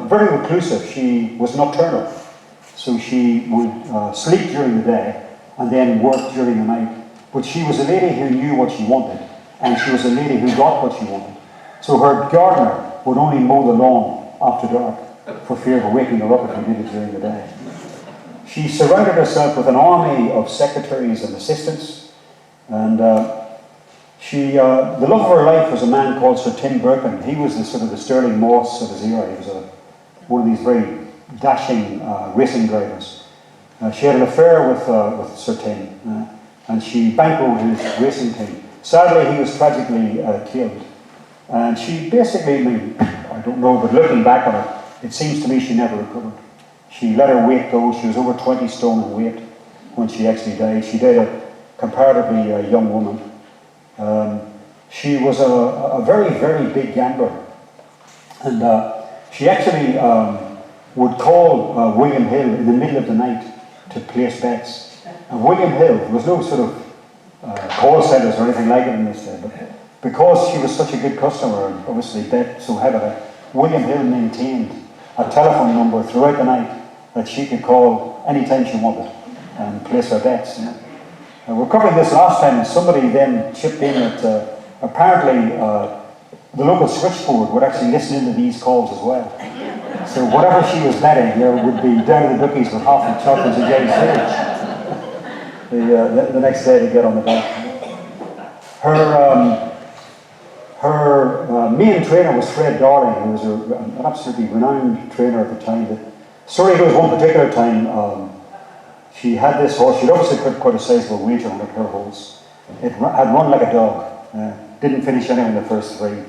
very reclusive. She was nocturnal. So she would sleep during the day and then work during the night. But she was a lady who knew what she wanted, and she was a lady who got what she wanted. So her gardener would only mow the lawn after dark for fear of waking her up if he did it during the day. She surrounded herself with an army of secretaries and assistants, and the love of her life was a man called Sir Tim Birkin. He was the sort of the Sterling Moss of his era. He was one of these very dashing racing drivers. She had an affair with Sir Tim, and she bankrolled his racing team. Sadly, he was tragically killed. And she basically, I don't know, but looking back on it, it seems to me she never recovered. She let her weight go. She was over 20 stone in weight when she actually died. She died a comparatively young woman. She was a very, very big gambler. And she actually would call William Hill in the middle of the night to place bets. And William Hill, there was no sort of call centres or anything like it in this day, but because she was such a good customer and obviously bet so heavily, William Hill maintained a telephone number throughout the night that she could call anytime she wanted and place her bets. We're covering this last time, and somebody then chipped in that apparently the local switchboard would actually listen into these calls as well. So whatever she was betting, there would be down to the bookies with half the chocolates and jelly sage the next day to get on the bet. Her main trainer was Fred Darling, who was an absolutely renowned trainer at the time. The story goes one particular time, she had this horse. She'd obviously put quite a sizable wager on it, her horse. It had run like a dog. Didn't finish anywhere in the first 3.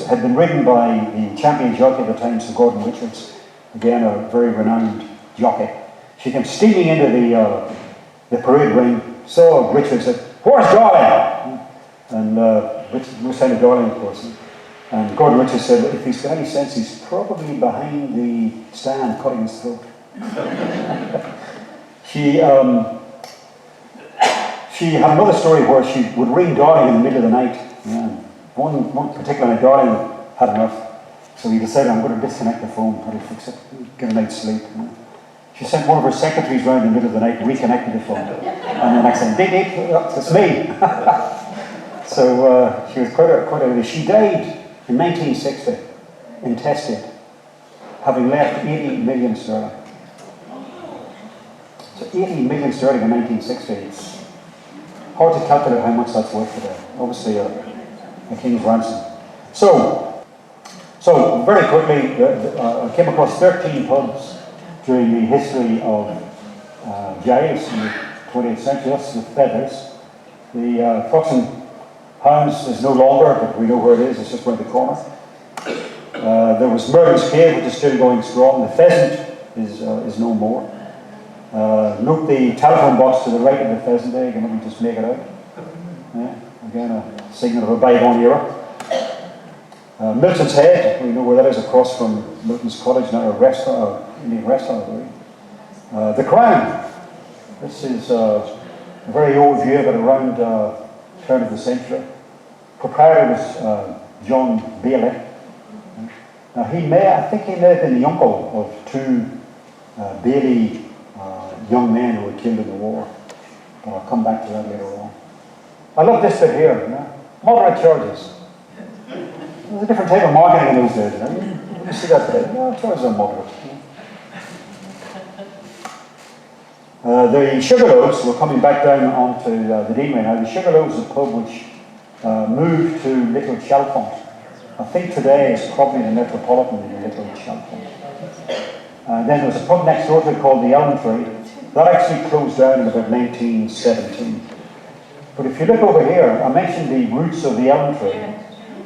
Had been ridden by the champion jockey at the time, Sir Gordon Richards. Again, a very renowned jockey. She came steaming into the parade ring, saw Richards, said, "Horse Darling!" And Richard sounded Darling, of course. And Gordon Richards said, if he's got any sense, he's probably behind the stand cutting his throat. She had another story where she would ring Darling in the middle of the night. One particular night, Darling had enough. So he decided, I'm going to disconnect the phone, that'll fix it, get a night's sleep. She sent one of her secretaries round in the middle of the night, reconnected the phone. And the next thing, beep, beep, it's me. So she was quite a she died in 1960, intestate, having left 80 million sterling. So 80 million sterling in 1960, it's hard to calculate how much that's worth today. Obviously a a king's ransom. So very quickly, I came across 13 pubs during the history of Giles in the 20th century. That's the Feathers. The Fox and Hounds is no longer, but we know where it is. It's just around the corner. There was Merlin's Cave, which is still going strong. The Pheasant is no more. Note the telephone box to the right of the Pheasant there. You can maybe just make it out. Yeah, again, a signal of a bygone era. Milton's Head, we know where that is, across from Milton's Cottage, now a restaurant, Indian restaurant, I believe. The Crown. This is a very old view of it around turn of the century. Proprietor was John Bailey. Now I think he may have been the uncle of two Bailey young men who were killed in the war. But I'll come back to that later on. I love this bit here. You know? Moderate charges. There's a different type of marketing in those days. You know? You see that today. No, charges are moderate. The Sugarloaves, we're coming back down onto the Deanery now. The Sugarloaves is a pub which moved to Little Chalfont. I think today it's probably the Metropolitan in Little Chalfont. Then there was a pub next door to it called the Elm Tree. That actually closed down in about 1917. But if you look over here, I mentioned the roots of the elm tree,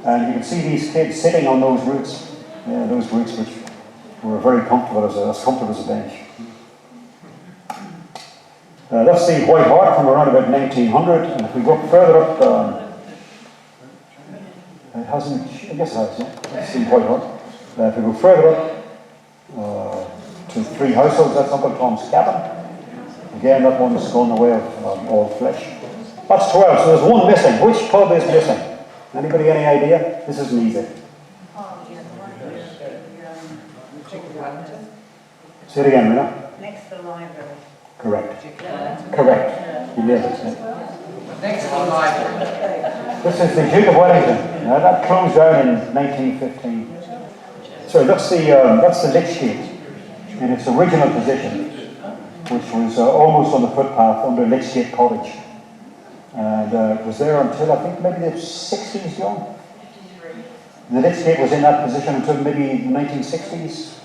and you can see these kids sitting on those roots which were very comfortable, as comfortable as a bench. That's the White Hart from around about 1900, and if we go further up, it hasn't, I guess it has, yeah. That's the White Hart. If we go further up to Three Households, that's Uncle Tom's Cabin. Again, that one's gone the way of all flesh. That's 12, so there's one missing. Which pub is missing? Anybody any idea? This isn't easy. Say it again, Rina. Next to the library. Correct. Correct. You nailed it. Next to the library. This is the Duke of Wellington. Now, that closed down in 1915. So that's the Lich Gate in its original position, which was almost on the footpath under Lich Gate Cottage. And it was there until, I think, maybe the 60s, John? The Lich Gate was in that position until maybe the 1960s?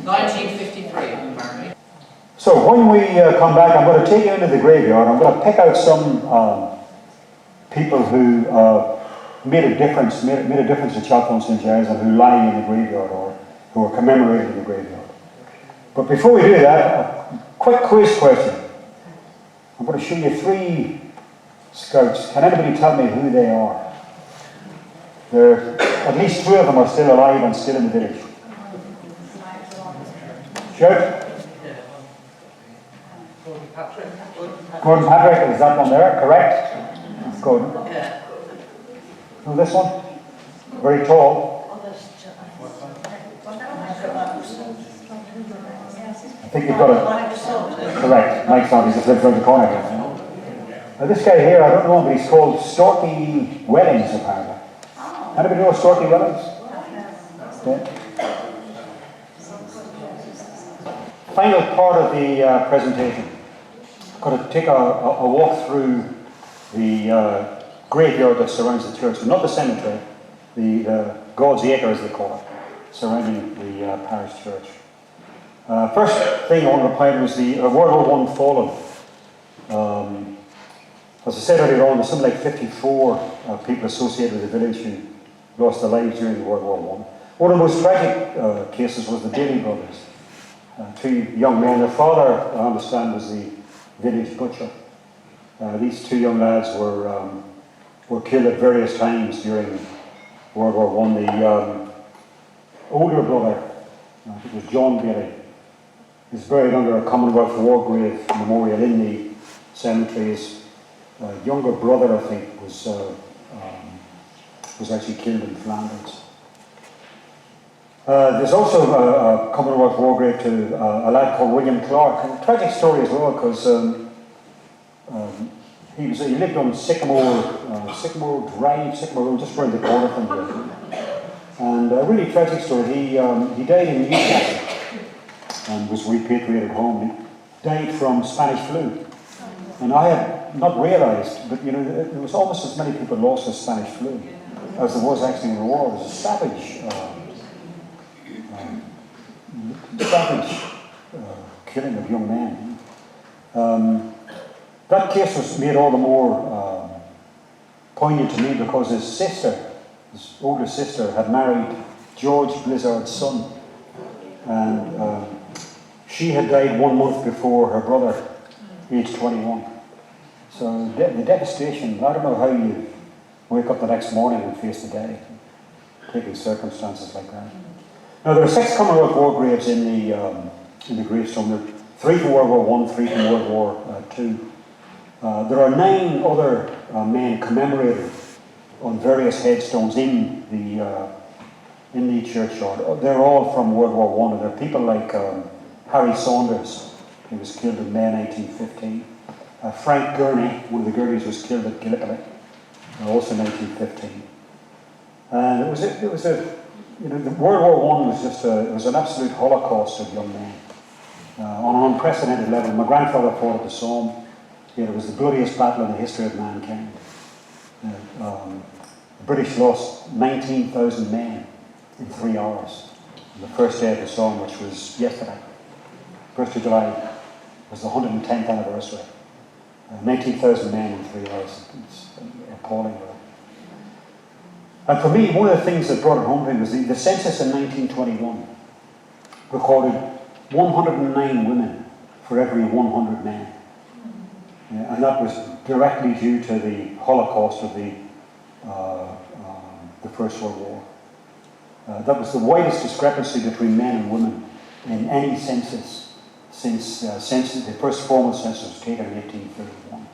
1953, apparently. So when we come back, I'm going to take you into the graveyard. I'm going to pick out some people who made a difference to Chalfont St. Giles and who lie in the graveyard or who are commemorated in the graveyard. But before we do that, a quick quiz question. I'm going to show you 3 scouts. Can anybody tell me who they are? At least 2 of them are still alive and still in the village. Shout. Gordon Patrick, is that one there? Correct? That's Gordon. No, this one? Very tall. I think you've got it. Correct. Mike's not, he just lives around the corner here. Now this guy here, I don't know, but he's called Storky Wellings, apparently. Anybody know Storky Wellings? Okay. Final part of the presentation. I'm going to take a walk through the graveyard that surrounds the church, but not the cemetery, the God's Acre as they call it, surrounding the parish church. First thing I want to point out was the World War I fallen. As I said earlier on, there's something like 54 people associated with the village who lost their lives during World War I. One of the most tragic cases was the Daly brothers. 2 young men. Their father, I understand, was the village butcher. These 2 young lads were killed at various times during World War I. The older brother, I think it was John Bailey, is buried under a Commonwealth War grave memorial in the cemetery. His younger brother, I think, was actually killed in Flanders. There's also a Commonwealth War grave to a lad called William Clark. And a tragic story as well, because he lived on Sycamore Road, just around the corner from here. And a really tragic story. He died in Newcastle and was repatriated home. He died from Spanish flu. And I had not realised, but there was almost as many people lost to Spanish flu as there was actually in the war. It was a savage killing of young men. That case was made all the more poignant to me because his older sister, had married George Blizzard's son, and she had died 1 month before her brother, aged 21. So the devastation, I don't know how you wake up the next morning and face the day, taking circumstances like that. Now, there are 6 Commonwealth War graves in the gravestone. There are 3 from World War I, 3 from World War II. There are 9 other men commemorated on various headstones in the churchyard. They're all from World War I. There are people like Harry Saunders, who was killed in May 1915. Frank Gurney, one of the Gurneys, was killed at Gallipoli, also 1915. And the World War I was just it was an absolute holocaust of young men on an unprecedented level. My grandfather fought at the Somme. It was the bloodiest battle in the history of mankind. The British lost 19,000 men in 3 hours on the first day of the Somme, which was yesterday. 1st of July was the 110th anniversary. 19,000 men in 3 hours. It's appalling. And for me, one of the things that brought it home to me was the census in 1921 recorded 109 women for every 100 men. And that was directly due to the Holocaust of the First World War. That was the widest discrepancy between men and women in any census since the first formal census was taken in 1831.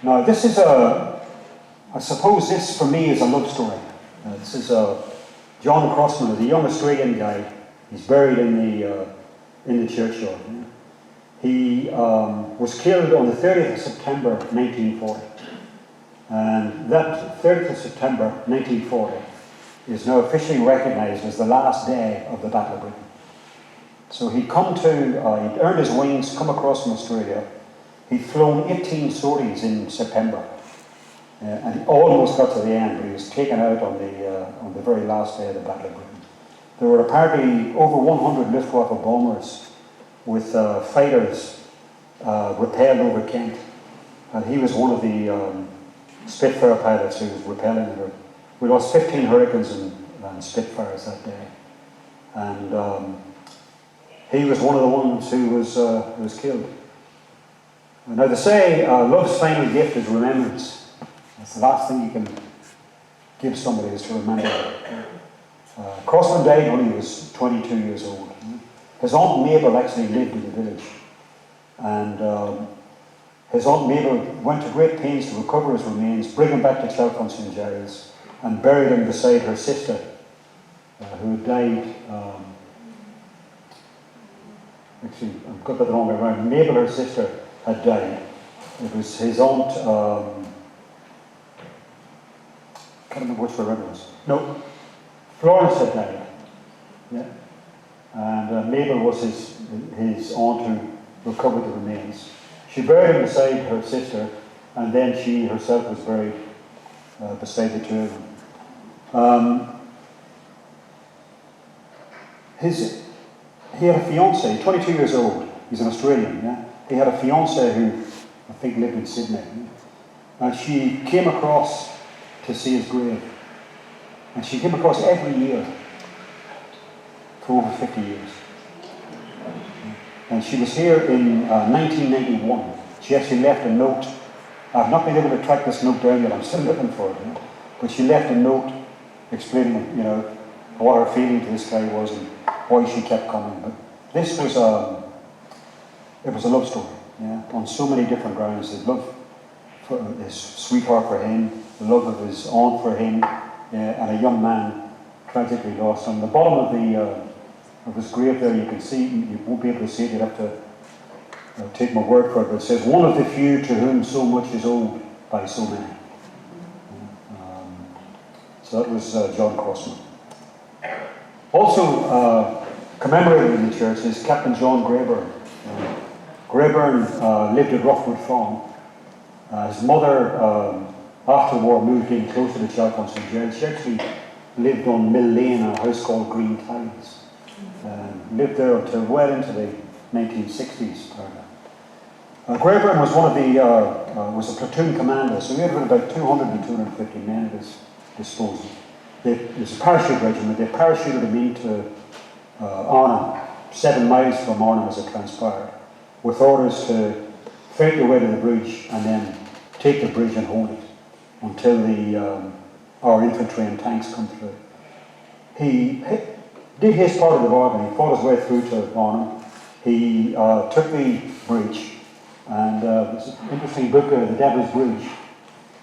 Now, this is I suppose this for me is a love story. This is John Crossman, the young Australian guy. He's buried in the churchyard. He was killed on the 30th of September 1940. And that 30th of September 1940 is now officially recognised as the last day of the Battle of Britain. So he'd earned his wings, come across from Australia. He'd flown 18 sorties in September. And he almost got to the end, but he was taken out on the very last day of the Battle of Britain. There were apparently over 100 Luftwaffe bombers with fighters repelled over Kent. And he was one of the Spitfire pilots who was repelling it. We lost 15 Hurricanes and Spitfires that day. And he was one of the ones who was killed. Now they say love's final gift is remembrance. That's the last thing you can give somebody, is to remember. Crossman died when he was 22 years old. His Aunt Mabel actually lived in the village. And his Aunt Mabel went to great pains to recover his remains, bring him back to Chalfont St. Giles, and buried him beside her sister, who had died. Actually, I've got that the wrong way around. Mabel, her sister, had died. It was his aunt, can't remember which one it was. No, Florence had died. Yeah. And Mabel was his aunt who recovered the remains. She buried him beside her sister, and then she herself was buried beside the two of them. He had a fiancée, 22 years old. He's an Australian, yeah? He had a fiancée who I think lived in Sydney. And she came across to see his grave. And she came across every year for over 50 years. And she was here in 1991. She actually left a note. I've not been able to track this note down yet. I'm still looking for it. But she left a note explaining, what her feeling to this guy was and why she kept coming. But this was it was a love story, yeah, on so many different grounds. The love for his sweetheart for him, the love of his aunt for him, and a young man tragically lost. On the bottom of his grave there, you can see, you won't be able to see it, you'll have to take my word for it, but it says, "One of the few to whom so much is owed by so many." So that was John Crossman. Also commemorated in the church is Captain John Grayburn. Greyburn lived at Roughwood Farm. His mother, after the war, moved in closer to Chalfont St. Giles. She actually lived on Mill Lane in a house called Green Tiles. Lived there until well into the 1960s. Greyburn was was a platoon commander, so he had about 200 and 250 men at his disposal. It was a parachute regiment. They parachuted him into Arnhem, 7 miles from Arnhem as it transpired, with orders to fight your way to the bridge and then take the bridge and hold it until our infantry and tanks come through. He did his part of the bargain. He fought his way through to Arnhem. He took the bridge, and there's an interesting book, The Devil's Bridge,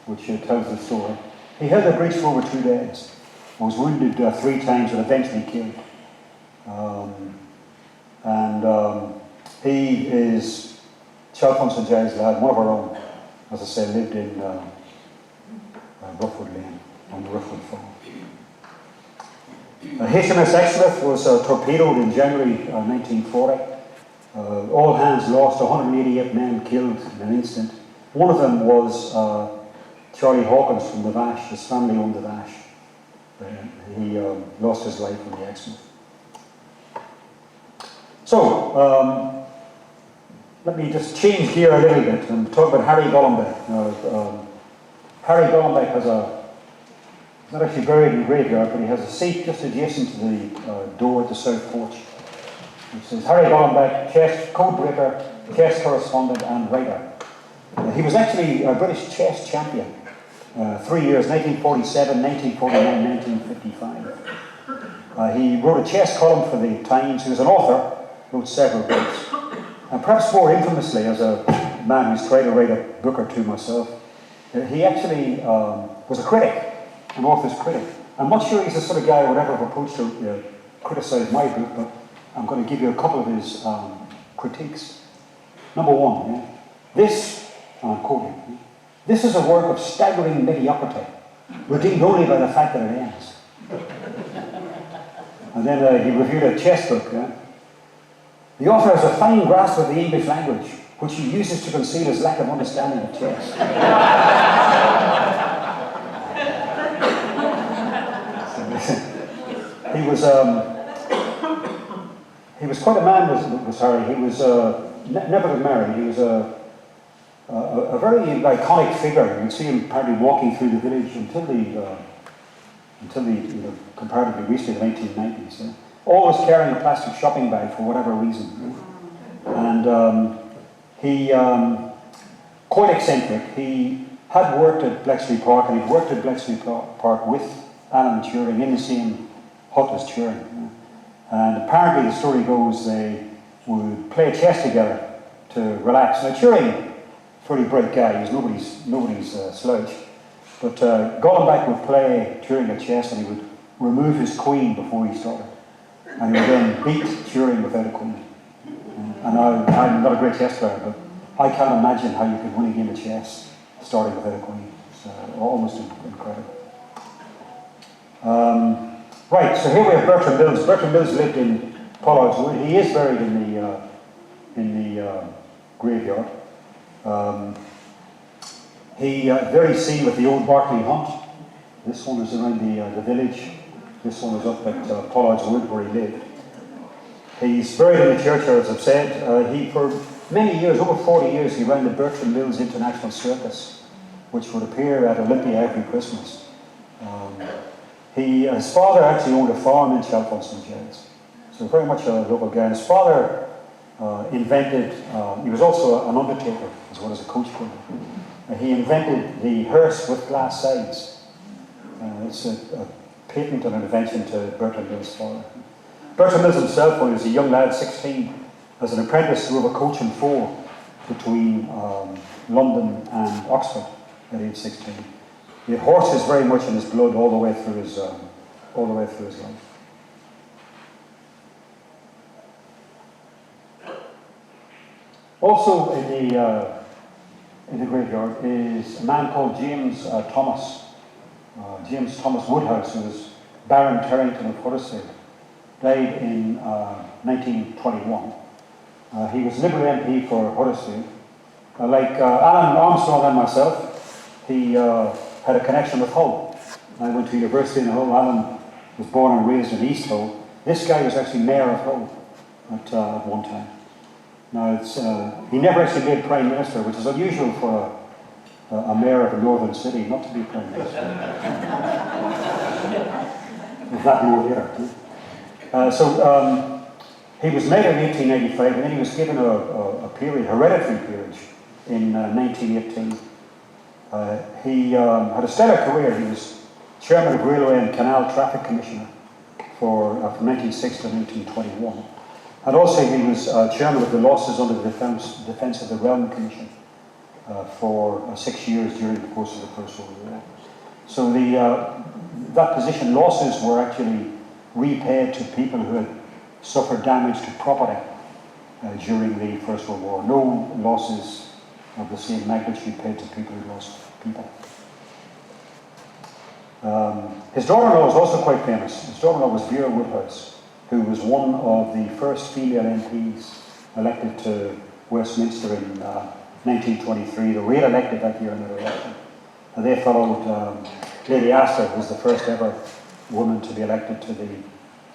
which tells the story. He held the bridge for over 2 days, was wounded 3 times and eventually killed. He is Chalfont St. Giles lad, one of our own, as I say, lived in Roughwood Lane on the Roughwood Farm. HMS Exmouth was torpedoed in January 1940. All hands lost, 188 men killed in an instant. One of them was Charlie Hawkins from the Vash. His family owned the Vash. He lost his life on the Exmouth. So, let me just change gear a little bit and talk about Harry Golombek. Harry Golombek has he's not actually buried in the graveyard, but he has a seat just adjacent to the door at the south porch. It says, Harry Golombek, chess codebreaker, chess correspondent and writer. He was actually a British chess champion. 3 years, 1947, 1949, 1955. He wrote a chess column for the Times. He was an author, wrote several books. And perhaps more infamously, as a man who's tried to write a book or two myself, he actually was a critic, an author's critic. I'm not sure he's the sort of guy I would ever have approached to criticise my book, but I'm going to give you a couple of his critiques. Number 1, this, and I'm quoting, this is a work of staggering mediocrity, redeemed only by the fact that it ends. And then he reviewed a chess book. The author has a fine grasp of the English language, which he uses to conceal his lack of understanding of chess. He was quite a man, was Harry. He was never got married. He was a very iconic figure. You can see him apparently walking through the village until the comparatively recently, the 1990s. Always carrying a plastic shopping bag for whatever reason. And he, quite eccentric, he had worked at Bletchley Park, and he'd worked at Bletchley Park with Alan Turing in the same hut as Turing. And apparently the story goes they would play chess together to relax. Now Turing, pretty bright guy, he was nobody's slouch. But Golombek would play Turing at chess, and he would remove his queen before he started. And he would then beat Turing without a queen. And I'm not a great chess player, but I can't imagine how you could win a game of chess starting without a queen. It's almost incredible. Right, so here we have Bertram Mills. Bertram Mills lived in Pollard's Wood. He is buried in the graveyard. There he's seen with the old Barclay Hunt. This one is around the village. This one is up at Pollard's Wood where he lived. He's buried in the churchyard, as I've said. For many years, over 40 years, he ran the Bertram Mills International Circus, which would appear at Olympia every Christmas. His father actually owned a farm in Chalfont St. Giles, so very much a local guy. His father invented, he was also an undertaker as well as a coach builder. He invented the hearse with glass sides. It's a patent and an invention to Bertram Mills' father. Bertram Mills himself, when he was a young lad, 16, as an apprentice, drove a coach and four between London and Oxford at age 16. The horse is very much in his blood all the way through his life. Also in the graveyard is a man called James Thomas Woodhouse, who was Baron Terrington of Huddersfield. Died in 1921. He was Liberal MP for Huddersfield. Like Alan Armstrong and myself, he had a connection with Hull. I went to university in Hull. Alan was born and raised in East Hull. This guy was actually mayor of Hull at one time. Now, he never actually made Prime Minister, which is unusual for a mayor of a northern city not to be Prime Minister. There's that more there. He was mayor in 1885, and then he was given a hereditary peerage in 1918. He had a stellar career. He was chairman of Railway and Canal Traffic Commissioner from 1906 to 1921. And also he was chairman of the Losses under the Defence of the Realm Commission for 6 years during the course of the First World War. So that position, losses were actually repaid to people who had suffered damage to property during the First World War. No losses of the same magnitude paid to people who lost people. His daughter-in-law was also quite famous. His daughter-in-law was Vera Woodhouse, who was one of the first female MPs elected to Westminster in 1923. They were re-elected that year in their election. And they followed Lady Astor, who was the first ever woman to be elected to the...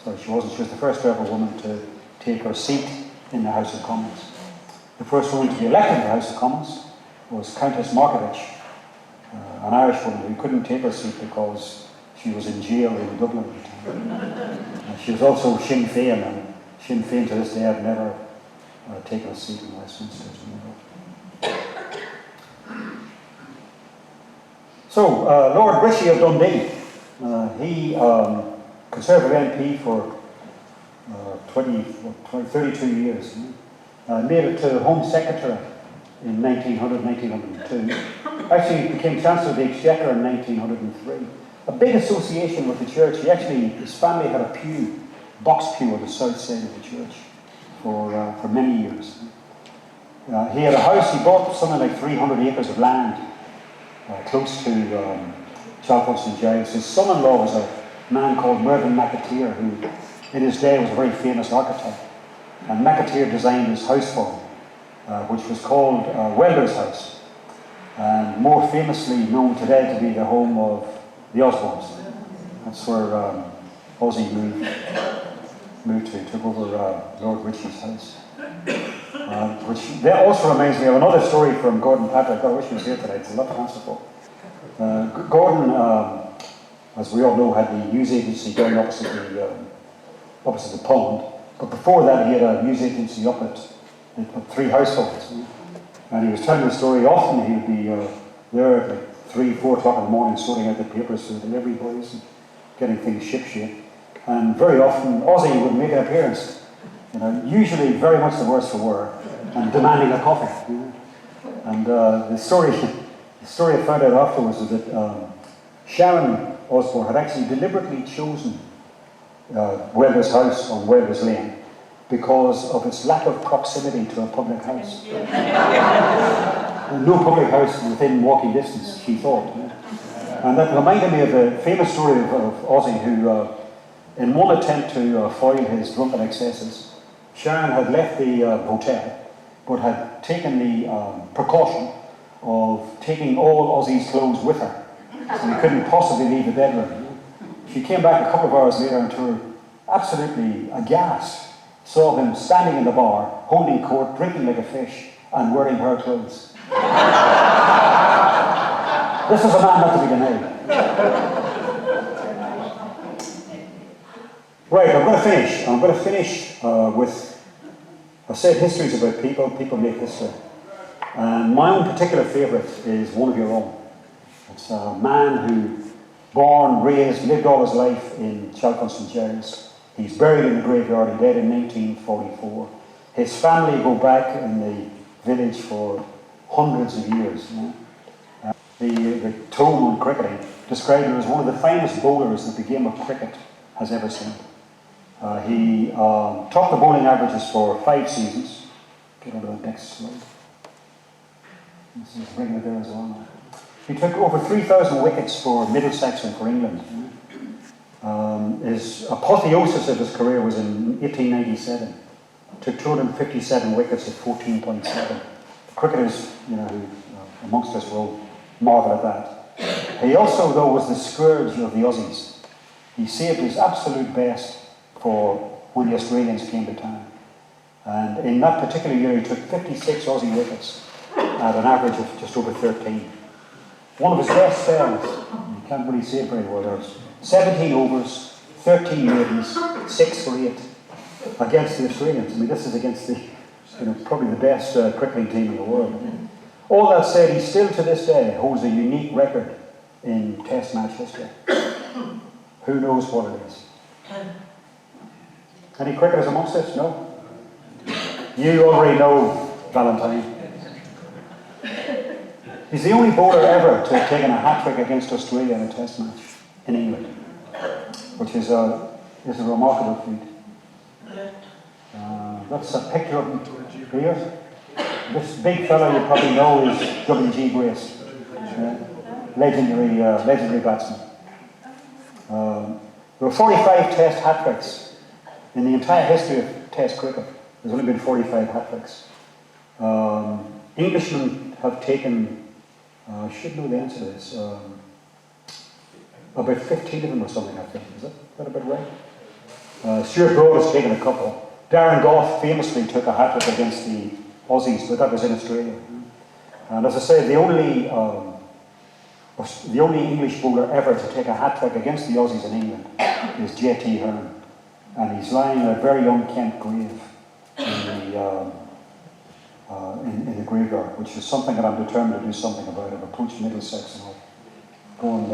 Sorry, she wasn't. She was the first ever woman to take her seat in the House of Commons. The first woman to be elected in the House of Commons was Countess Markievicz, an Irish woman who couldn't take her seat because she was in jail in Dublin at the time. She was also Sinn Féin, and Sinn Féin to this day have never taken a seat in Westminster. So, Lord Ritchie of Dundee, he Conservative MP for 32 years. Made it to Home Secretary in 1902. Actually became Chancellor of the Exchequer in 1903. A big association with the church. His family had a box pew on the south side of the church for many years. He had a house. He bought something like 300 acres of land close to Chalfont St. Giles. His son-in-law was a man called Mervyn McAteer, who in his day was a very famous architect. And McAteer designed his house for him, which was called Welder's House, and more famously known today to be the home of the Osborns. That's where Ozzy moved to, took over Lord Ritchie's house. Which that also reminds me of another story from Gordon Patrick. I wish he was here today. It's a lot to answer for. Gordon, as we all know, had the news agency down opposite the pond. But before that, he had a news agency up at 3 households. And he was telling the story. Often he would be there at like 3, 4 o'clock in the morning sorting out the papers for the delivery boys and getting things shipshape. And very often Ozzy would make an appearance, usually very much the worse for wear, and demanding a coffee. And the story I found out afterwards is that Sharon Osborne had actually deliberately chosen Welder's house on Welder's Lane because of its lack of proximity to a public house. No public house within walking distance, she thought. And that reminded me of a famous story of Ozzy, who, in one attempt to foil his drunken excesses, Sharon had left the hotel, but had taken the precaution of taking all Ozzy's clothes with her, so he couldn't possibly leave the bedroom. She came back a couple of hours later and to her absolutely aghast, saw him standing in the bar, holding court, drinking like a fish, and wearing her clothes. This is a man not to be denied. Right, I'm going to finish with, I said history's about people, people make history. And my own particular favourite is one of your own. It's a man who, born, raised, lived all his life in Chalfont St. Giles. He's buried in the graveyard. He died in 1944. His family go back in the village for hundreds of years. The tome on cricketing described him as one of the finest bowlers that the game of cricket has ever seen. He topped the bowling averages for 5 seasons. Get on to the next slide. This is bringing it there as well. He took over 3,000 wickets for Middlesex and for England. His apotheosis of his career was in 1897, took 257 wickets at 14.7. The cricketers, who amongst us will marvel at that. He also, though, was the scourge of the Aussies. He saved his absolute best for when the Australians came to town. And in that particular year, he took 56 Aussie wickets at an average of just over 13. One of his best spells, you can't really say it very well, there's 17 overs, 13 maidens, 6 for 8 against the Australians. I mean, this is against the, probably the best cricketing team in the world. All that said, he still to this day holds a unique record in Test match history. Who knows what it is? Any cricketers amongst us? No? You already know Valentine. He's the only bowler ever to have taken a hat-trick against Australia in a Test match in England, which is a remarkable feat. That's a picture of him here. This big fellow you probably know is W.G. Grace, legendary batsman. There were 45 Test hat-tricks in the entire history of Test cricket. There's only been 45 hat-tricks. Englishmen have taken, I should know the answer to this, about 15 of them or something, I think. Is that about right? Stuart Broad has taken a couple. Darren Gough famously took a hat-trick against the Aussies, but that was in Australia. And as I say, the only English bowler ever to take a hat-trick against the Aussies in England is J.T. Hearn. And he's lying in a very unkempt grave in the graveyard, which is something that I'm determined to do something about. I've approached Middlesex and I'll go and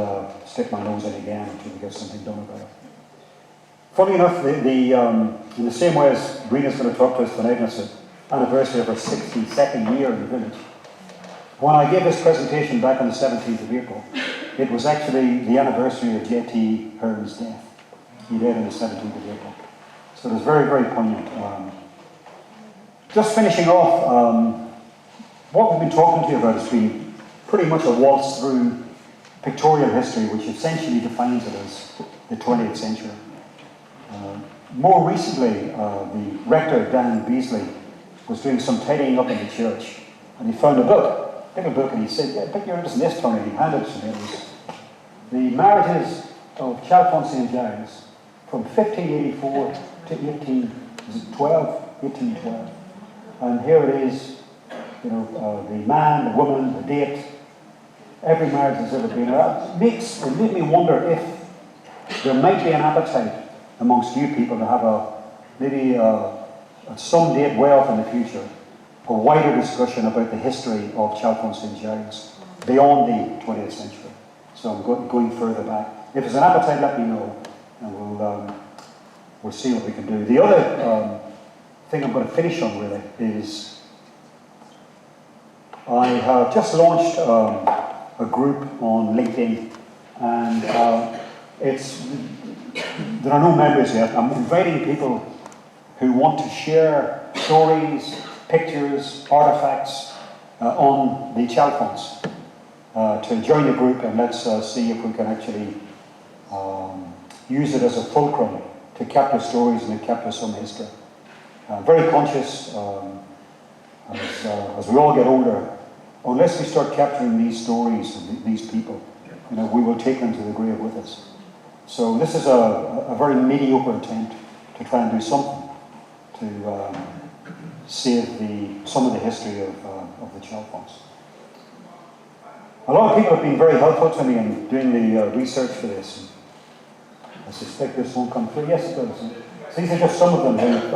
stick my nose in again until we get something done about it. Funny enough, in the same way as Rena's going to talk to us tonight, and it's the anniversary of her 62nd year in the village. When I gave this presentation back on the 17th of April, it was actually the anniversary of J.T. Hearn's death. He died on the 17th of April. So it was very, very poignant. Just finishing off, what we've been talking to you about has been pretty much a waltz through pictorial history, which essentially defines it as the 20th century. More recently, the rector, Dan Beasley, was doing some tidying up in the church, and he found a little book, and he said, "Yeah, I think you're interested in this, Tony." And he handed it to me. It was the marriages of Chalfont St. Giles from 1584 to 1812. And here it is, the man, the woman, the date, every marriage that's ever been. It made me wonder if there might be an appetite amongst you people to have maybe at some date way off in the future, a wider discussion about the history of Chalfont St. Giles beyond the 20th century. So I'm going further back. If there's an appetite, let me know, and we'll see what we can do. The other thing I'm going to finish on really is I have just launched a group on LinkedIn, and there are no members yet. I'm inviting people who want to share stories, pictures, artifacts on the Chalfonts to join the group, and let's see if we can actually use it as a fulcrum to capture stories and to capture some history. Very conscious, as we all get older, unless we start capturing these stories and these people, we will take them to the grave with us. So this is a very mediocre attempt to try and do something to save some of the history of the Chalfonts. A lot of people have been very helpful to me in doing the research for this. I suspect this won't come through. Yes, it does. So these are just some of them who've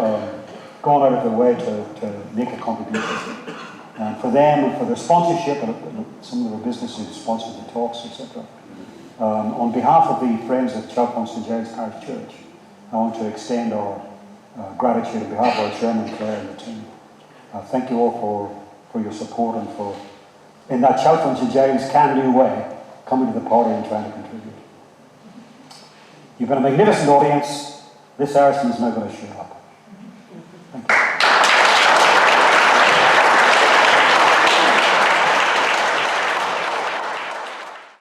gone out of their way to make a contribution. And for them, and for their sponsorship, and some of their businesses sponsor the talks, etc. On behalf of the friends at Chalfont St. Giles Parish Church, I want to extend our gratitude on behalf of our chairman, Claire, and the team. Thank you all for your support and for, in that Chalfont St. Giles can-do way, coming to the party and trying to contribute. You've been a magnificent audience. This Irishman's now going to show up.